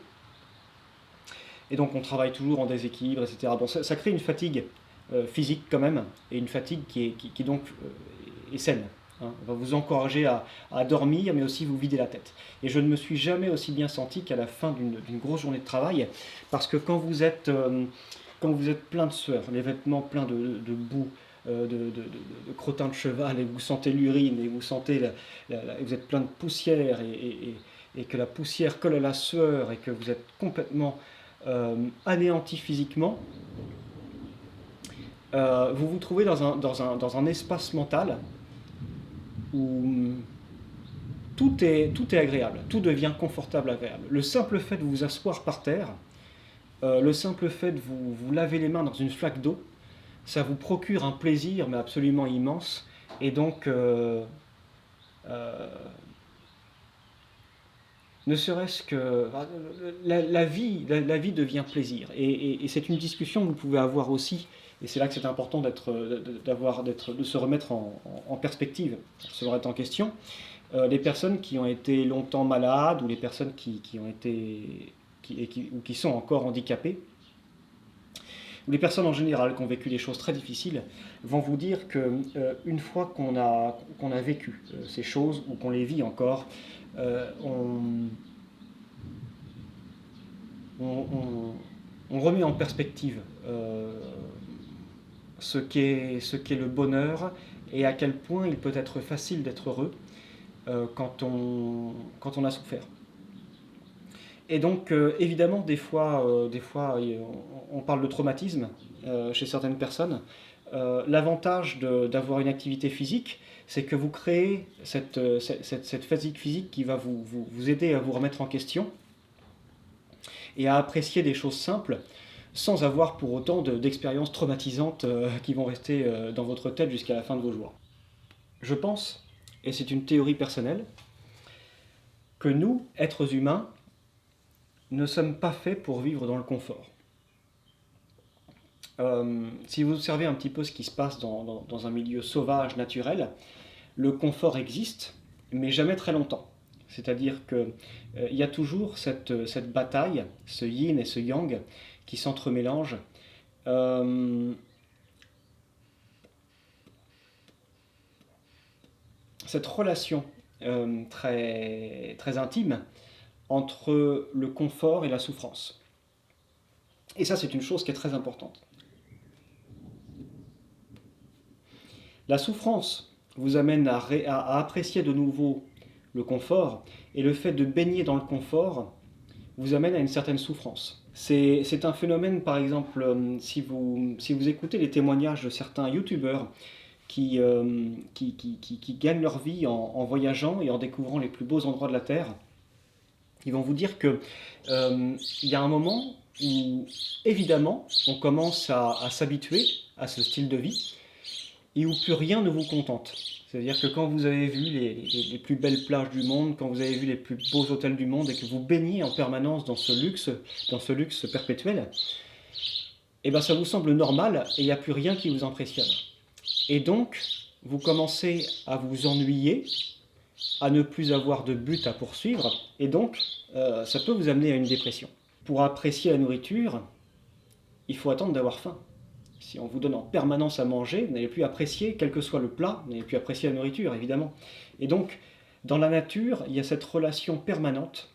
Et donc on travaille toujours en déséquilibre, etc. Bon, ça crée une fatigue physique quand même, et une fatigue qui donc est saine. Hein. On va vous encourager à dormir, mais aussi vous vider la tête. Et je ne me suis jamais aussi bien senti qu'à la fin d'une grosse journée de travail, parce que quand vous êtes plein de sueur, les vêtements pleins de boue, de crottin de cheval, et vous sentez l'urine, et vous sentez vous êtes plein de poussière, et que la poussière colle à la sueur, et que vous êtes complètement anéanti physiquement, vous vous trouvez dans un espace mental où tout est agréable, tout devient confortable, agréable. Le simple fait de vous asseoir par terre, le simple fait de vous laver les mains dans une flaque d'eau, ça vous procure un plaisir mais absolument immense. Et donc, ne serait-ce que la vie devient plaisir. Et c'est une discussion que vous pouvez avoir aussi. Et c'est là que c'est important de se remettre en perspective, se remettre en question. Les personnes qui ont été longtemps malades ou les personnes qui sont encore handicapées, ou les personnes en général qui ont vécu des choses très difficiles, vont vous dire qu'une fois qu'on a vécu ces choses ou qu'on les vit encore, on remet en perspective ce qu'est le bonheur et à quel point il peut être facile d'être heureux quand on a souffert. Et donc, évidemment, des fois, on parle de traumatisme chez certaines personnes. L'avantage d'avoir une activité physique, c'est que vous créez cette fatigue physique qui va vous aider à vous remettre en question et à apprécier des choses simples sans avoir pour autant d'expériences traumatisantes qui vont rester dans votre tête jusqu'à la fin de vos jours. Je pense, et c'est une théorie personnelle, que nous, êtres humains, ne sommes pas faits pour vivre dans le confort. Si vous observez un petit peu ce qui se passe dans un milieu sauvage, naturel, le confort existe, mais jamais très longtemps. C'est-à-dire qu'il y a toujours cette bataille, ce yin et ce yang, qui s'entremélangent. Cette relation très, très intime entre le confort et la souffrance. Et ça, c'est une chose qui est très importante. La souffrance vous amène à apprécier de nouveau le confort, et le fait de baigner dans le confort vous amène à une certaine souffrance. C'est un phénomène, par exemple, si vous écoutez les témoignages de certains youtubeurs qui gagnent leur vie en voyageant et en découvrant les plus beaux endroits de la Terre, ils vont vous dire qu'il y a un moment où, évidemment, on commence à s'habituer à ce style de vie et où plus rien ne vous contente. C'est-à-dire que quand vous avez vu les plus belles plages du monde, quand vous avez vu les plus beaux hôtels du monde et que vous baignez en permanence dans ce luxe perpétuel, eh ben ça vous semble normal et il n'y a plus rien qui vous impressionne. Et donc, vous commencez à vous ennuyer, à ne plus avoir de but à poursuivre, et donc, ça peut vous amener à une dépression. Pour apprécier la nourriture, il faut attendre d'avoir faim. Si on vous donne en permanence à manger, vous n'allez plus apprécier, quel que soit le plat, vous n'allez plus apprécier la nourriture, évidemment. Et donc, dans la nature, il y a cette relation permanente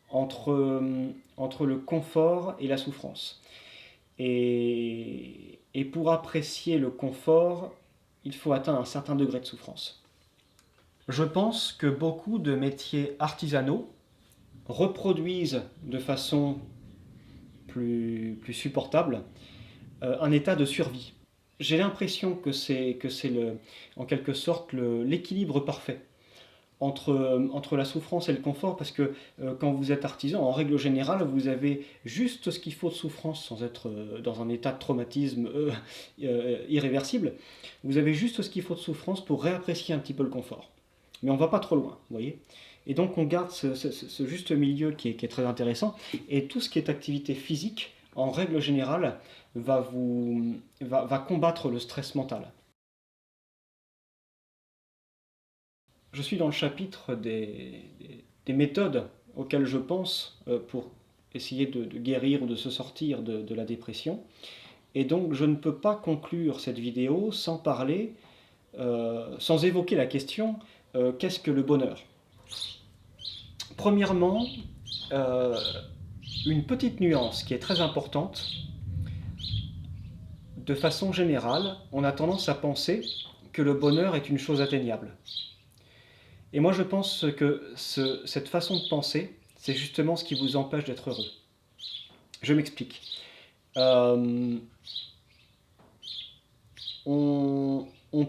entre le confort et la souffrance. Et pour apprécier le confort, il faut atteindre un certain degré de souffrance. Je pense que beaucoup de métiers artisanaux reproduisent de façon plus supportable un état de survie. J'ai l'impression que c'est en quelque sorte l'équilibre parfait entre la souffrance et le confort, parce que quand vous êtes artisan, en règle générale, vous avez juste ce qu'il faut de souffrance sans être dans un état de traumatisme irréversible. Vous avez juste ce qu'il faut de souffrance pour réapprécier un petit peu le confort. Mais on ne va pas trop loin, vous voyez. Et donc on garde ce juste milieu qui est très intéressant. Et tout ce qui est activité physique, en règle générale, va combattre le stress mental. Je suis dans le chapitre des méthodes auxquelles je pense pour essayer de guérir ou de se sortir de la dépression. Et donc je ne peux pas conclure cette vidéo sans parler, sans évoquer la question qu'est-ce que le bonheur? Premièrement, une petite nuance qui est très importante. De façon générale, on a tendance à penser que le bonheur est une chose atteignable. Et moi je pense que cette façon de penser, c'est justement ce qui vous empêche d'être heureux. Je m'explique. On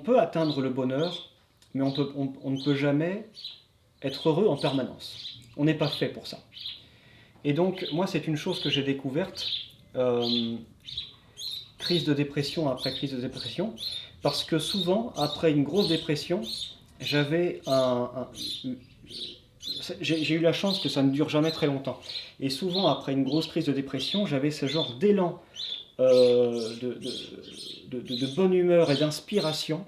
peut atteindre le bonheur, mais on ne peut jamais être heureux en permanence. On n'est pas fait pour ça. Et donc, moi, c'est une chose que j'ai découverte, crise de dépression après crise de dépression, parce que souvent, après une grosse dépression, j'avais j'ai eu la chance que ça ne dure jamais très longtemps. Et souvent, après une grosse crise de dépression, j'avais ce genre d'élan de bonne humeur et d'inspiration.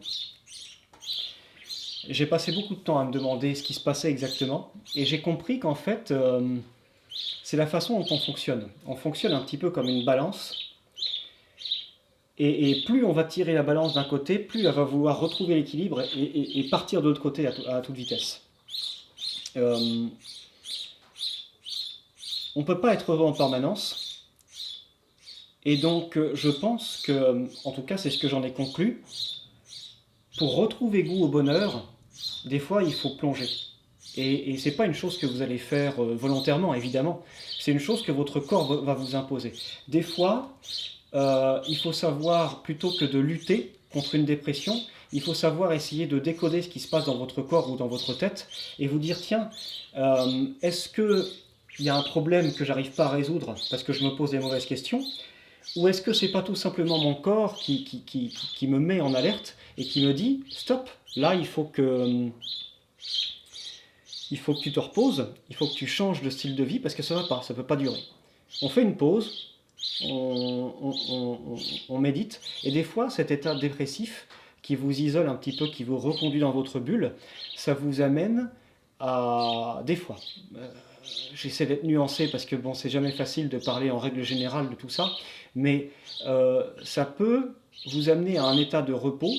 J'ai passé beaucoup de temps à me demander ce qui se passait exactement. Et j'ai compris qu'en fait, c'est la façon dont on fonctionne. On fonctionne un petit peu comme une balance. Et plus on va tirer la balance d'un côté, plus elle va vouloir retrouver l'équilibre et partir de l'autre côté à toute vitesse. On ne peut pas être heureux en permanence. Et donc, je pense que, en tout cas, c'est ce que j'en ai conclu, pour retrouver goût au bonheur, des fois, il faut plonger. Et ce n'est pas une chose que vous allez faire volontairement, évidemment. C'est une chose que votre corps va vous imposer. Des fois, il faut savoir, plutôt que de lutter contre une dépression, il faut savoir essayer de décoder ce qui se passe dans votre corps ou dans votre tête et vous dire, tiens, est-ce qu'il y a un problème que j'arrive pas à résoudre parce que je me pose des mauvaises questions? Ou est-ce que c'est pas tout simplement mon corps qui me met en alerte et qui me dit, stop, là il faut que tu te reposes, il faut que tu changes de style de vie parce que ça va pas, ça peut pas durer. On fait une pause, on médite, et des fois cet état dépressif qui vous isole un petit peu, qui vous reconduit dans votre bulle, ça vous amène à... Des fois, j'essaie d'être nuancé parce que bon, c'est jamais facile de parler en règle générale de tout ça, mais ça peut vous amener à un état de repos.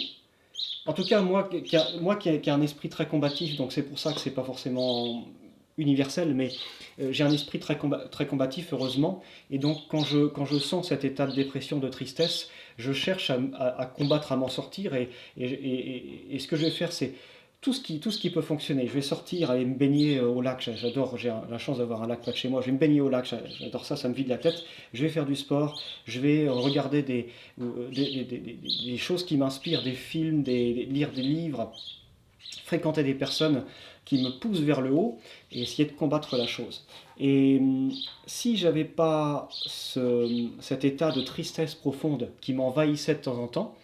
En tout cas, moi qui ai un esprit très combatif, donc c'est pour ça que c'est pas forcément universel, mais j'ai un esprit très combatif, heureusement, et donc quand je sens cet état de dépression, de tristesse, je cherche à combattre, à m'en sortir, et ce que je vais faire, c'est tout ce qui peut fonctionner. Je vais sortir, aller me baigner au lac, j'adore, j'ai la chance d'avoir un lac près de chez moi, je vais me baigner au lac, j'adore ça, ça me vide la tête, je vais faire du sport, je vais regarder des choses qui m'inspirent, des films, lire des livres, fréquenter des personnes qui me poussent vers le haut et essayer de combattre la chose. Et si j'avais pas cet état de tristesse profonde qui m'envahissait de temps en temps,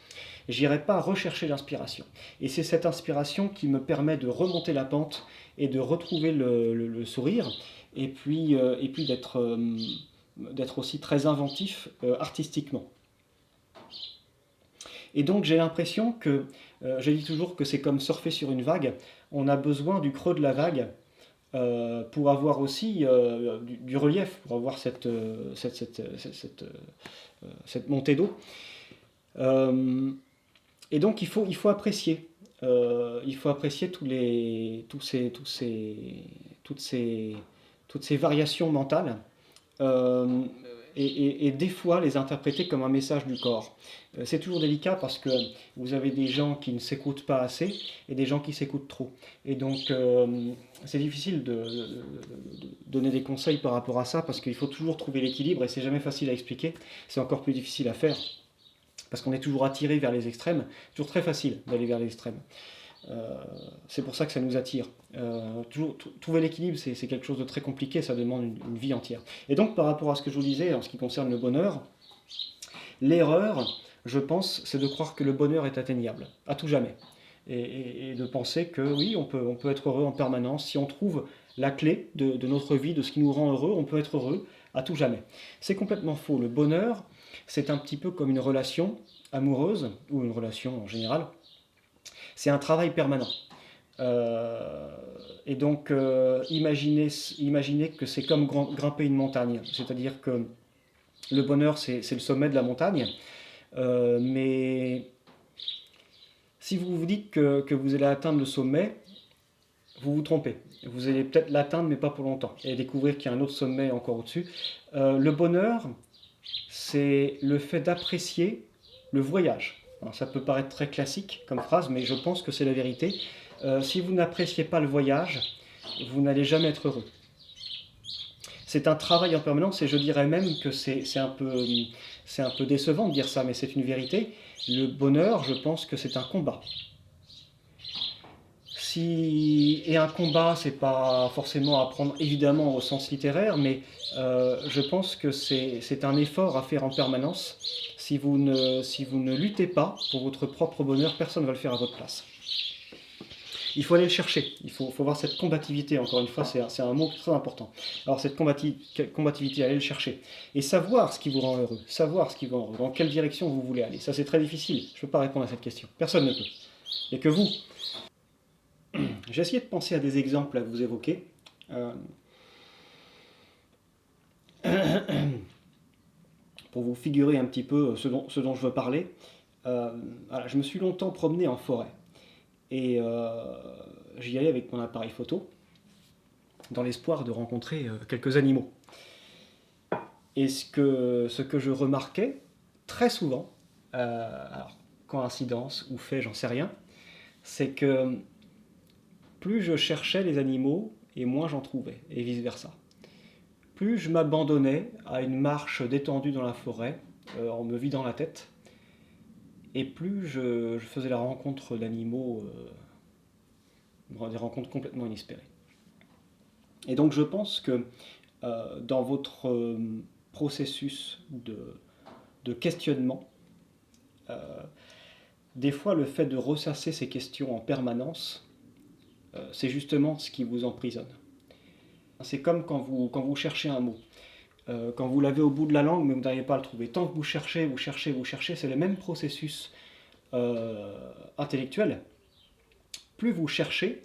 j'irais pas rechercher l'inspiration. Et c'est cette inspiration qui me permet de remonter la pente et de retrouver le sourire, et puis d'être aussi très inventif artistiquement. Et donc j'ai l'impression que, je dis toujours que c'est comme surfer sur une vague, on a besoin du creux de la vague pour avoir aussi du relief, pour avoir cette montée d'eau. Euh, et donc il faut apprécier. Il faut apprécier toutes ces variations mentales euh, et des fois les interpréter comme un message du corps. C'est toujours délicat parce que vous avez des gens qui ne s'écoutent pas assez et des gens qui s'écoutent trop. Et donc c'est difficile de donner des conseils par rapport à ça parce qu'il faut toujours trouver l'équilibre et c'est jamais facile à expliquer. C'est encore plus difficile à faire parce qu'on est toujours attiré vers les extrêmes. C'est toujours très facile d'aller vers les extrêmes. C'est pour ça que ça nous attire. Trouver l'équilibre, c'est quelque chose de très compliqué, ça demande une vie entière. Et donc, par rapport à ce que je vous disais en ce qui concerne le bonheur, l'erreur, je pense, c'est de croire que le bonheur est atteignable, à tout jamais. Et de penser que oui, on peut être heureux en permanence. Si on trouve la clé de notre vie, de ce qui nous rend heureux, on peut être heureux à tout jamais. C'est complètement faux. Le bonheur, c'est un petit peu comme une relation amoureuse, ou une relation en général. C'est un travail permanent. Et donc, imaginez que c'est comme grimper une montagne. C'est-à-dire que le bonheur, c'est le sommet de la montagne. Mais si vous vous dites que vous allez atteindre le sommet, vous vous trompez. Vous allez peut-être l'atteindre, mais pas pour longtemps. Et découvrir qu'il y a un autre sommet encore au-dessus. Le bonheur, c'est le fait d'apprécier le voyage. Alors, ça peut paraître très classique comme phrase, mais je pense que c'est la vérité. Si vous n'appréciez pas le voyage, vous n'allez jamais être heureux. C'est un travail en permanence et je dirais même que c'est un peu décevant de dire ça, mais c'est une vérité. Le bonheur, je pense que c'est un combat. Et un combat, c'est pas forcément à prendre évidemment au sens littéraire, mais je pense que c'est un effort à faire en permanence. Si vous ne luttez pas pour votre propre bonheur, personne ne va le faire à votre place. Il faut aller le chercher, il faut voir cette combativité, encore une fois, c'est un mot très important. Alors cette combativité, aller le chercher. Et savoir ce qui vous rend heureux, savoir ce qui vous rend heureux, dans quelle direction vous voulez aller. Ça c'est très difficile, je ne peux pas répondre à cette question, personne ne peut. Il n'y a que vous. J'ai essayé de penser à des exemples à vous évoquer. Pour vous figurer un petit peu ce dont je veux parler. Voilà, je me suis longtemps promené en forêt. Et j'y allais avec mon appareil photo, dans l'espoir de rencontrer quelques animaux. Et ce que je remarquais très souvent, alors coïncidence ou fait, j'en sais rien, c'est que plus je cherchais les animaux, et moins j'en trouvais, et vice-versa. Plus je m'abandonnais à une marche détendue dans la forêt, en me vidant la tête, et plus je faisais la rencontre d'animaux, des rencontres complètement inespérées. Et donc je pense que dans votre processus de questionnement, des fois le fait de ressasser ces questions en permanence, c'est justement ce qui vous emprisonne. C'est comme quand vous cherchez un mot. Quand vous l'avez au bout de la langue, mais vous n'arrivez pas à le trouver. Tant que vous cherchez, c'est le même processus intellectuel. Plus vous cherchez,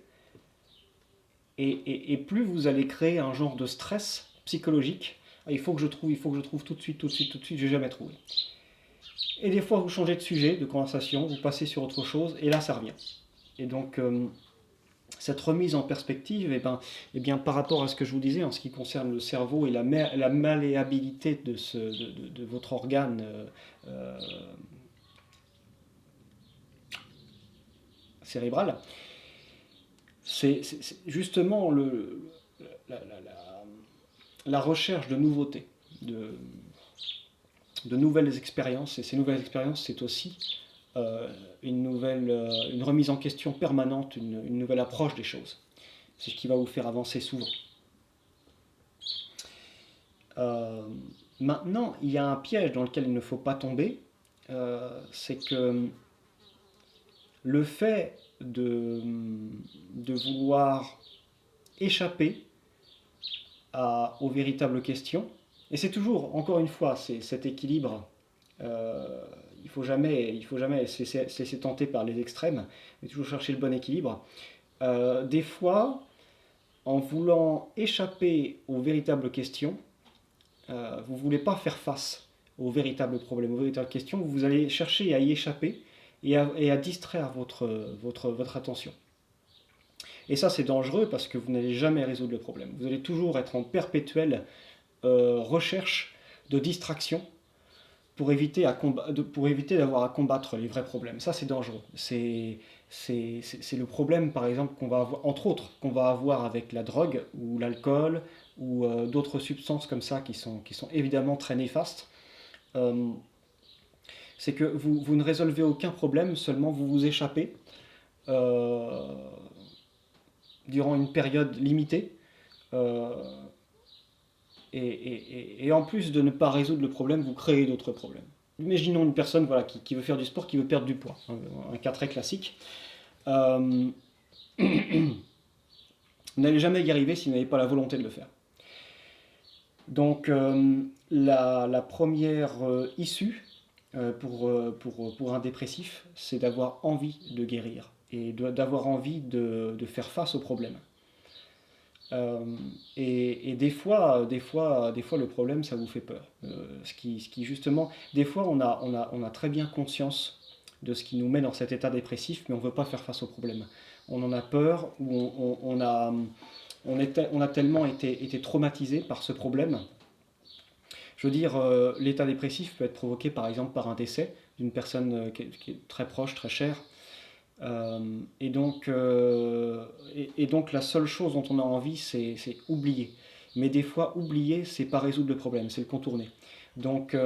et plus vous allez créer un genre de stress psychologique. Il faut que je trouve tout de suite, je n'ai jamais trouvé. Et des fois, vous changez de sujet, de conversation, vous passez sur autre chose, et là, ça revient. Et donc, cette remise en perspective, eh bien, par rapport à ce que je vous disais en ce qui concerne le cerveau et la malléabilité de votre organe cérébral, c'est justement la recherche de nouveautés, de nouvelles expériences. Et ces nouvelles expériences, c'est aussi une remise en question permanente, une nouvelle approche des choses. C'est ce qui va vous faire avancer souvent. Maintenant, il y a un piège dans lequel il ne faut pas tomber, c'est que le fait de vouloir échapper aux véritables questions, et c'est toujours, encore une fois, c'est cet équilibre, il faut jamais se laisser tenter par les extrêmes, mais toujours chercher le bon équilibre. Des fois, en voulant échapper aux véritables questions, vous ne voulez pas faire face aux véritables problèmes, aux véritables questions, vous allez chercher à y échapper et à distraire votre attention. Et ça, c'est dangereux parce que vous n'allez jamais résoudre le problème. Vous allez toujours être en perpétuelle recherche de distraction pour éviter d'avoir à combattre les vrais problèmes. Ça, c'est dangereux. C'est le problème, par exemple, qu'on va avoir, entre autres, qu'on va avoir avec la drogue ou l'alcool ou d'autres substances comme ça qui sont évidemment très néfastes. C'est que vous ne résolvez aucun problème, seulement vous vous échappez durant une période limitée. Et en plus de ne pas résoudre le problème, vous créez d'autres problèmes. Imaginons une personne voilà, qui veut faire du sport, qui veut perdre du poids, un cas très classique. Vous n'allez jamais y arriver si vous n'avez pas la volonté de le faire. Donc la première issue pour un dépressif, c'est d'avoir envie de guérir et d'avoir envie de faire face au problème. Et des fois, le problème, ça vous fait peur. Ce qui justement, des fois, on a très bien conscience de ce qui nous met dans cet état dépressif, mais on ne veut pas faire face au problème. On en a peur, ou on a tellement été traumatisé par ce problème. Je veux dire, l'état dépressif peut être provoqué par exemple par un décès d'une personne qui est très proche, très chère. Et donc la seule chose dont on a envie, c'est oublier. Mais des fois, oublier, c'est pas résoudre le problème, c'est le contourner. Donc,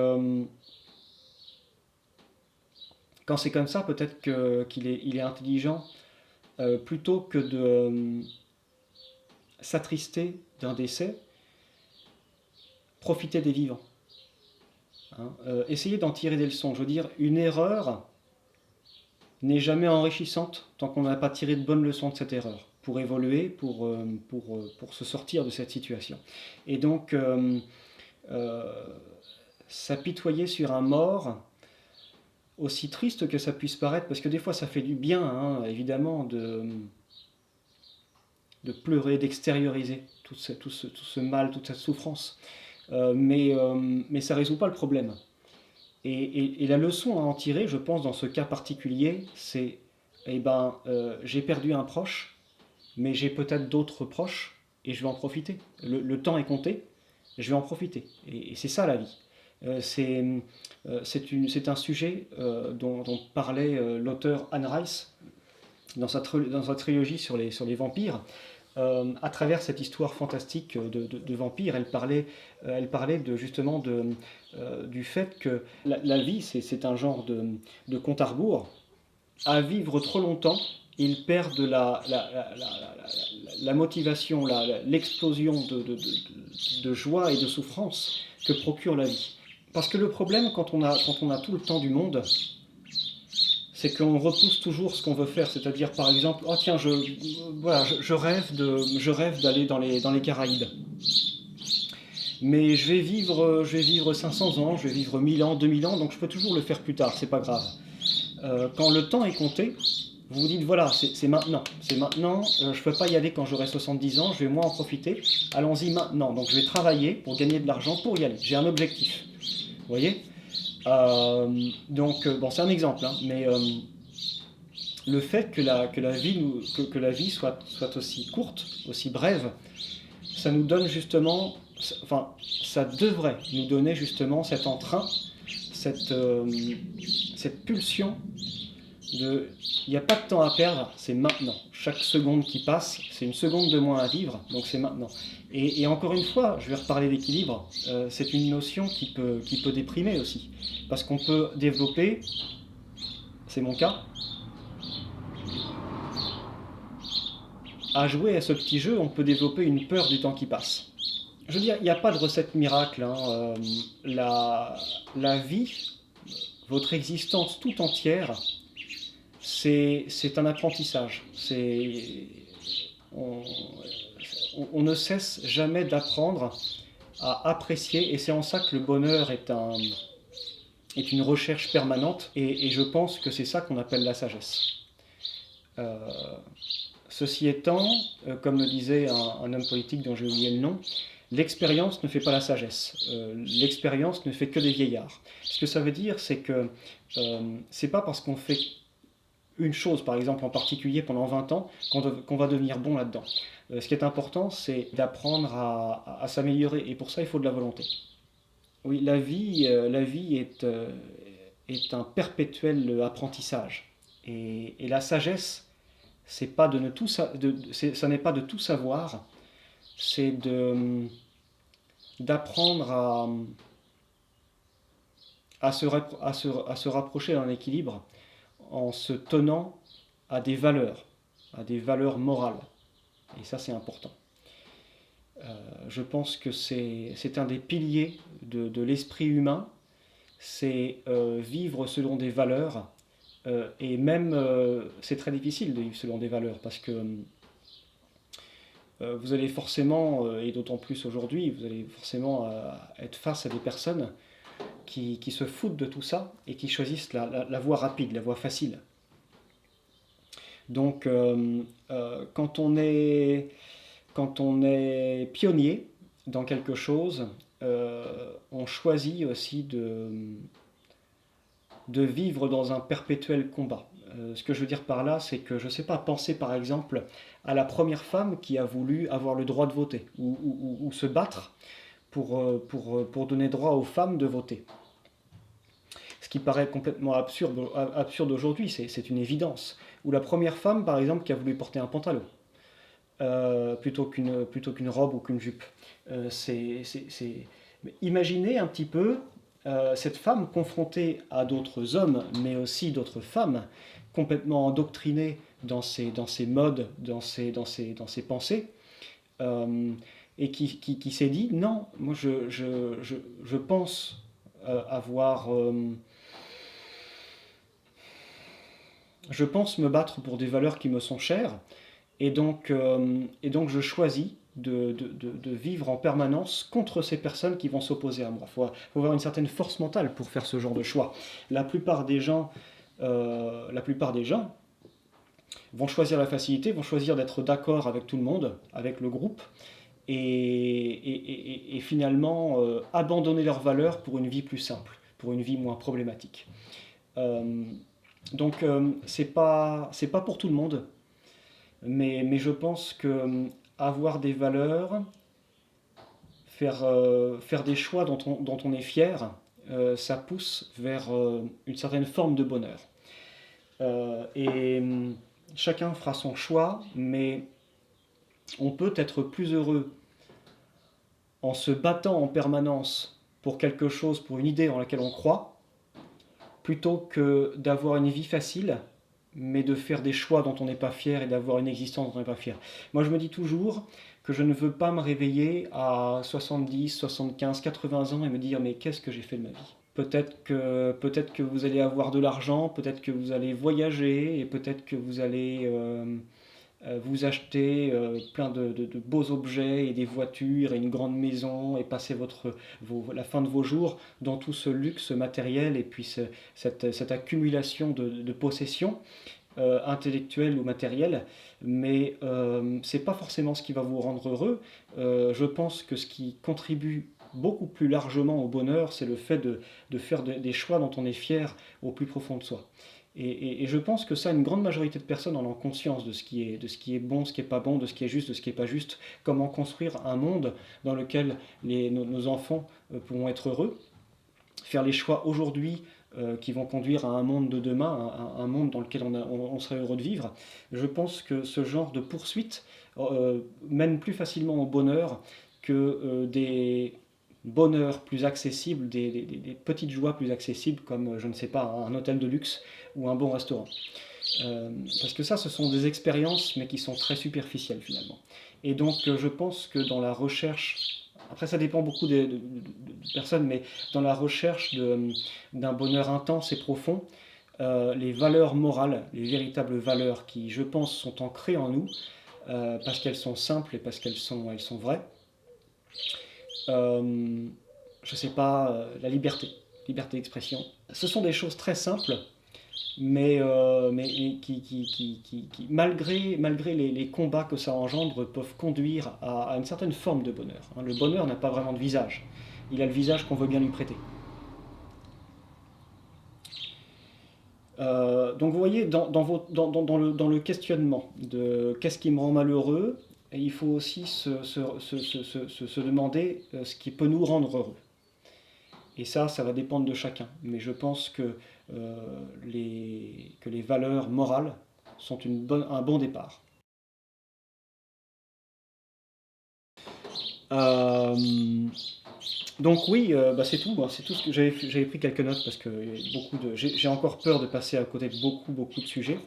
quand c'est comme ça, peut-être qu'il est intelligent, plutôt que de s'attrister d'un décès, profiter des vivants. Hein, essayez d'en tirer des leçons. Je veux dire, une erreur n'est jamais enrichissante tant qu'on n'a pas tiré de bonnes leçons de cette erreur, pour évoluer, pour se sortir de cette situation. Et donc, s'apitoyer sur un mort, aussi triste que ça puisse paraître, parce que des fois ça fait du bien, hein, évidemment, de pleurer, d'extérioriser tout ce mal, toute cette souffrance. Mais ça ne résout pas le problème. Et la leçon à en tirer, je pense, dans ce cas particulier, c'est j'ai perdu un proche, mais j'ai peut-être d'autres proches, et je vais en profiter. Le temps est compté, je vais en profiter. Et c'est ça la vie. C'est un sujet dont parlait l'auteur Anne Rice dans sa trilogie sur les vampires. À travers cette histoire fantastique de vampires, elle parlait justement du fait que la vie, c'est un genre de compte à rebours. À vivre trop longtemps, ils perdent la motivation, l'explosion de joie et de souffrance que procure la vie. Parce que le problème, quand on a tout le temps du monde, c'est qu'on repousse toujours ce qu'on veut faire. C'est-à-dire, par exemple, oh tiens, je rêve d'aller dans les Caraïbes. Mais je vais vivre 500 ans, je vais vivre 1000 ans, 2000 ans, donc je peux toujours le faire plus tard, c'est pas grave. Quand le temps est compté, vous vous dites, voilà, c'est maintenant. Je ne peux pas y aller quand j'aurai 70 ans, je vais moi en profiter. Allons-y maintenant. Donc je vais travailler pour gagner de l'argent pour y aller. J'ai un objectif. Vous voyez ? Bon, c'est un exemple, hein, mais le fait que la vie soit aussi courte, aussi brève, ça nous donne justement, ça devrait nous donner justement cet entrain, cette pulsion il n'y a pas de temps à perdre, c'est maintenant. Chaque seconde qui passe, c'est une seconde de moins à vivre, donc c'est maintenant. Et encore une fois, je vais reparler d'équilibre, c'est une notion qui peut déprimer aussi. Parce qu'on peut développer, c'est mon cas, à jouer à ce petit jeu, on peut développer une peur du temps qui passe. Je veux dire, il n'y a pas de recette miracle. Hein. La vie, votre existence tout entière, c'est un apprentissage. On ne cesse jamais d'apprendre à apprécier, et c'est en ça que le bonheur est est une recherche permanente, et je pense que c'est ça qu'on appelle la sagesse. Ceci étant, comme le disait un homme politique dont j'ai oublié le nom, l'expérience ne fait pas la sagesse. L'expérience ne fait que des vieillards. Ce que ça veut dire, c'est que c'est pas parce qu'on fait une chose, par exemple en particulier pendant 20 ans, qu'on va devenir bon là-dedans. Ce qui est important, c'est d'apprendre à s'améliorer, et pour ça, il faut de la volonté. Oui, la vie est un perpétuel apprentissage. Et la sagesse, c'est pas de ne tout ça n'est pas de tout savoir, c'est d'apprendre à se rapprocher d'un équilibre en se tenant à des valeurs morales. Et ça, c'est important. Je pense que c'est un des piliers de l'esprit humain, c'est vivre selon des valeurs. Et même, c'est très difficile de vivre selon des valeurs, parce que vous allez forcément, et d'autant plus aujourd'hui, vous allez forcément être face à des personnes qui se foutent de tout ça et qui choisissent la voie rapide, la voie facile. Donc, quand on est pionnier dans quelque chose, on choisit aussi de vivre dans un perpétuel combat. Ce que je veux dire par là, c'est que, je ne sais pas, penser par exemple à la première femme qui a voulu avoir le droit de voter, ou se battre pour donner droit aux femmes de voter. Ce qui paraît complètement absurde aujourd'hui, c'est une évidence. Ou la première femme, par exemple, qui a voulu porter un pantalon, plutôt qu'une robe ou qu'une jupe. Imaginez un petit peu cette femme confrontée à d'autres hommes, mais aussi d'autres femmes, complètement endoctrinées dans ses modes, dans ses pensées, et qui s'est dit, non, moi je pense avoir... je pense me battre pour des valeurs qui me sont chères, et donc je choisis de vivre en permanence contre ces personnes qui vont s'opposer à moi. Il faut avoir une certaine force mentale pour faire ce genre de choix. La plupart des gens vont choisir la facilité, vont choisir d'être d'accord avec tout le monde, avec le groupe, et finalement abandonner leurs valeurs pour une vie plus simple, pour une vie moins problématique. Euh, donc c'est pas pour tout le monde, mais je pense que avoir des valeurs, faire des choix dont on est fier, ça pousse vers une certaine forme de bonheur. Et chacun fera son choix, mais on peut être plus heureux en se battant en permanence pour quelque chose, pour une idée en laquelle on croit, plutôt que d'avoir une vie facile, mais de faire des choix dont on n'est pas fier et d'avoir une existence dont on n'est pas fier. Moi, je me dis toujours que je ne veux pas me réveiller à 70, 75, 80 ans et me dire mais qu'est-ce que j'ai fait de ma vie? Peut-être que vous allez avoir de l'argent, peut-être que vous allez voyager, et peut-être que vous allez vous acheter plein de beaux objets et des voitures et une grande maison et passer la fin de vos jours dans tout ce luxe matériel et puis cette accumulation de possessions intellectuelles ou matérielles, mais c'est pas forcément ce qui va vous rendre heureux. Je pense que ce qui contribue beaucoup plus largement au bonheur, c'est le fait de faire des choix dont on est fier au plus profond de soi. Et je pense que ça, une grande majorité de personnes en ont conscience de ce qui est bon, ce qui n'est pas bon, de ce qui est juste, de ce qui n'est pas juste, comment construire un monde dans lequel nos enfants pourront être heureux, faire les choix aujourd'hui qui vont conduire à un monde de demain, un monde dans lequel on serait heureux de vivre. Je pense que ce genre de poursuite mène plus facilement au bonheur que des bonheurs plus accessibles, des petites joies plus accessibles comme, je ne sais pas, un hôtel de luxe ou un bon restaurant. Parce que ça, ce sont des expériences, mais qui sont très superficielles finalement. Et donc, je pense que dans la recherche, après ça dépend beaucoup de personnes, mais dans la recherche d'un bonheur intense et profond, les valeurs morales, les véritables valeurs qui, je pense, sont ancrées en nous, parce qu'elles sont simples et parce elles sont vraies, je sais pas, la liberté. liberté d'expression. Ce sont des choses très simples, mais qui malgré les combats que ça engendre, peuvent conduire à une certaine forme de bonheur. Le bonheur n'a pas vraiment de visage. Il a le visage qu'on veut bien lui prêter. Donc vous voyez, dans le questionnement de qu'est-ce qui me rend malheureux, il faut aussi se demander ce qui peut nous rendre heureux. Et ça va dépendre de chacun. Mais je pense que les valeurs morales sont un bon départ. Donc oui, c'est tout. C'est tout ce que j'avais pris quelques notes parce que j'ai encore peur de passer à côté de beaucoup de sujets.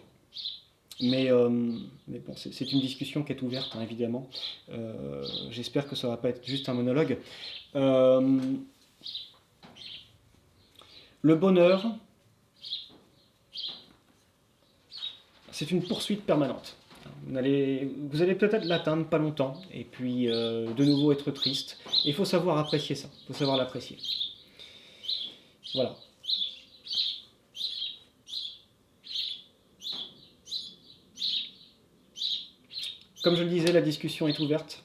Mais bon, c'est une discussion qui est ouverte, hein, évidemment. J'espère que ça ne va pas être juste un monologue. Le bonheur, c'est une poursuite permanente. Vous allez peut-être l'atteindre pas longtemps, et puis de nouveau être triste. Il faut savoir apprécier ça, il faut savoir l'apprécier. Voilà. Comme je le disais, la discussion est ouverte.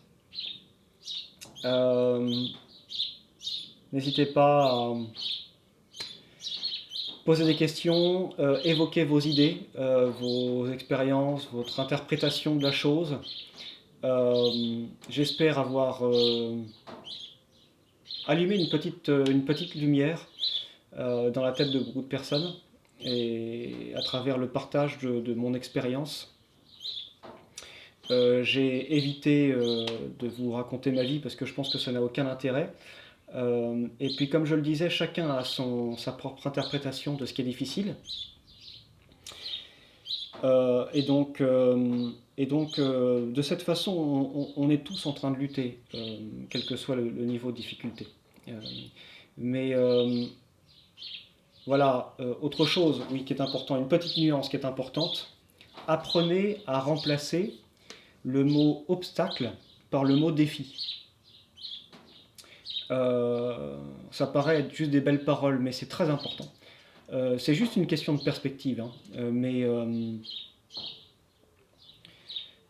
N'hésitez pas à poser des questions, évoquer vos idées, vos expériences, votre interprétation de la chose. J'espère avoir allumé une petite lumière dans la tête de beaucoup de personnes, et à travers le partage de mon expérience. J'ai évité de vous raconter ma vie parce que je pense que ça n'a aucun intérêt. Et puis comme je le disais, chacun a sa propre interprétation de ce qui est difficile. Et donc, de cette façon, on est tous en train de lutter, quel que soit le niveau de difficulté. Voilà, autre chose, oui, qui est important, une petite nuance qui est importante. Apprenez à remplacer le mot obstacle par le mot défi. Ça paraît être juste des belles paroles, mais c'est très important. C'est juste une question de perspective, hein.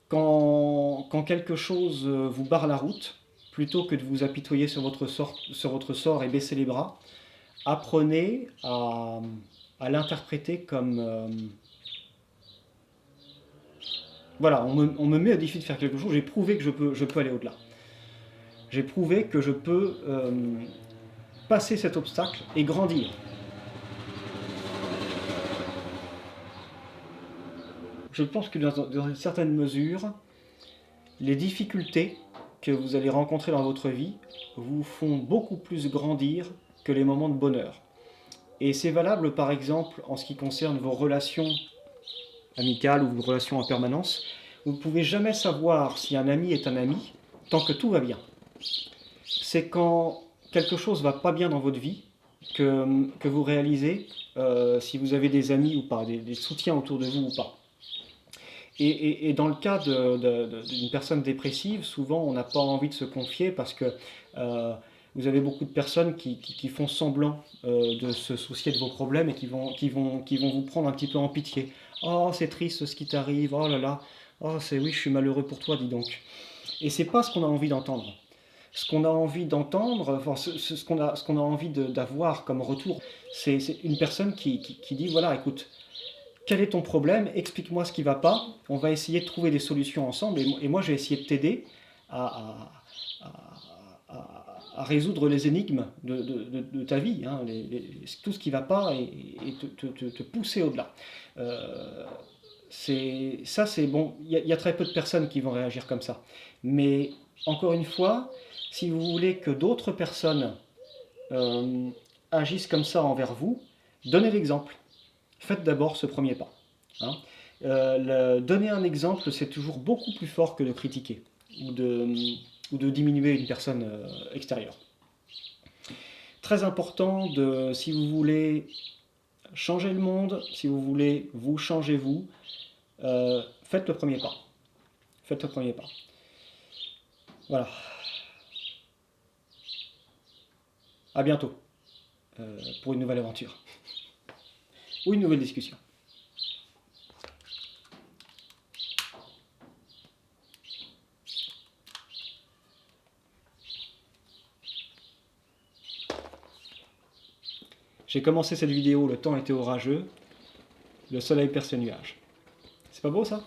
Quand quelque chose vous barre la route, plutôt que de vous apitoyer sur votre sort et baisser les bras, apprenez à l'interpréter comme... voilà, on me met au défi de faire quelque chose, j'ai prouvé que je peux aller au-delà. J'ai prouvé que je peux passer cet obstacle et grandir. Je pense que dans une certaine mesure, les difficultés que vous allez rencontrer dans votre vie vous font beaucoup plus grandir que les moments de bonheur. Et c'est valable par exemple en ce qui concerne vos relations amicales ou vos relations en permanence. Vous ne pouvez jamais savoir si un ami est un ami tant que tout va bien. C'est quand quelque chose ne va pas bien dans votre vie que vous réalisez si vous avez des amis ou pas, des soutiens autour de vous ou pas. Et dans le cas d'une personne dépressive, souvent on n'a pas envie de se confier parce que vous avez beaucoup de personnes qui font semblant de se soucier de vos problèmes et qui vont vous prendre un petit peu en pitié. Oh, c'est triste ce qui t'arrive, oh là là, oh oui, je suis malheureux pour toi, dis donc. Et c'est pas ce qu'on a envie d'entendre. Ce qu'on a envie d'entendre, enfin, ce qu'on a envie d'avoir comme retour, c'est une personne qui dit voilà, écoute, quel est ton problème? Explique-moi ce qui ne va pas. On va essayer de trouver des solutions ensemble. Et moi, je vais essayer de t'aider à résoudre les énigmes de ta vie, hein, tout ce qui ne va pas, et te pousser au-delà. C'est bon. Il y a très peu de personnes qui vont réagir comme ça. Mais encore une fois, si vous voulez que d'autres personnes agissent comme ça envers vous, donnez l'exemple. Faites d'abord ce premier pas. Hein. Donner un exemple, c'est toujours beaucoup plus fort que de critiquer ou de diminuer une personne extérieure. Très important, si vous voulez changer le monde, si vous voulez vous changer vous, faites le premier pas. Faites le premier pas. Voilà. À bientôt. pour une nouvelle aventure ou une nouvelle discussion. J'ai commencé cette vidéo, le temps était orageux, le soleil perce les nuages. C'est pas beau ça ?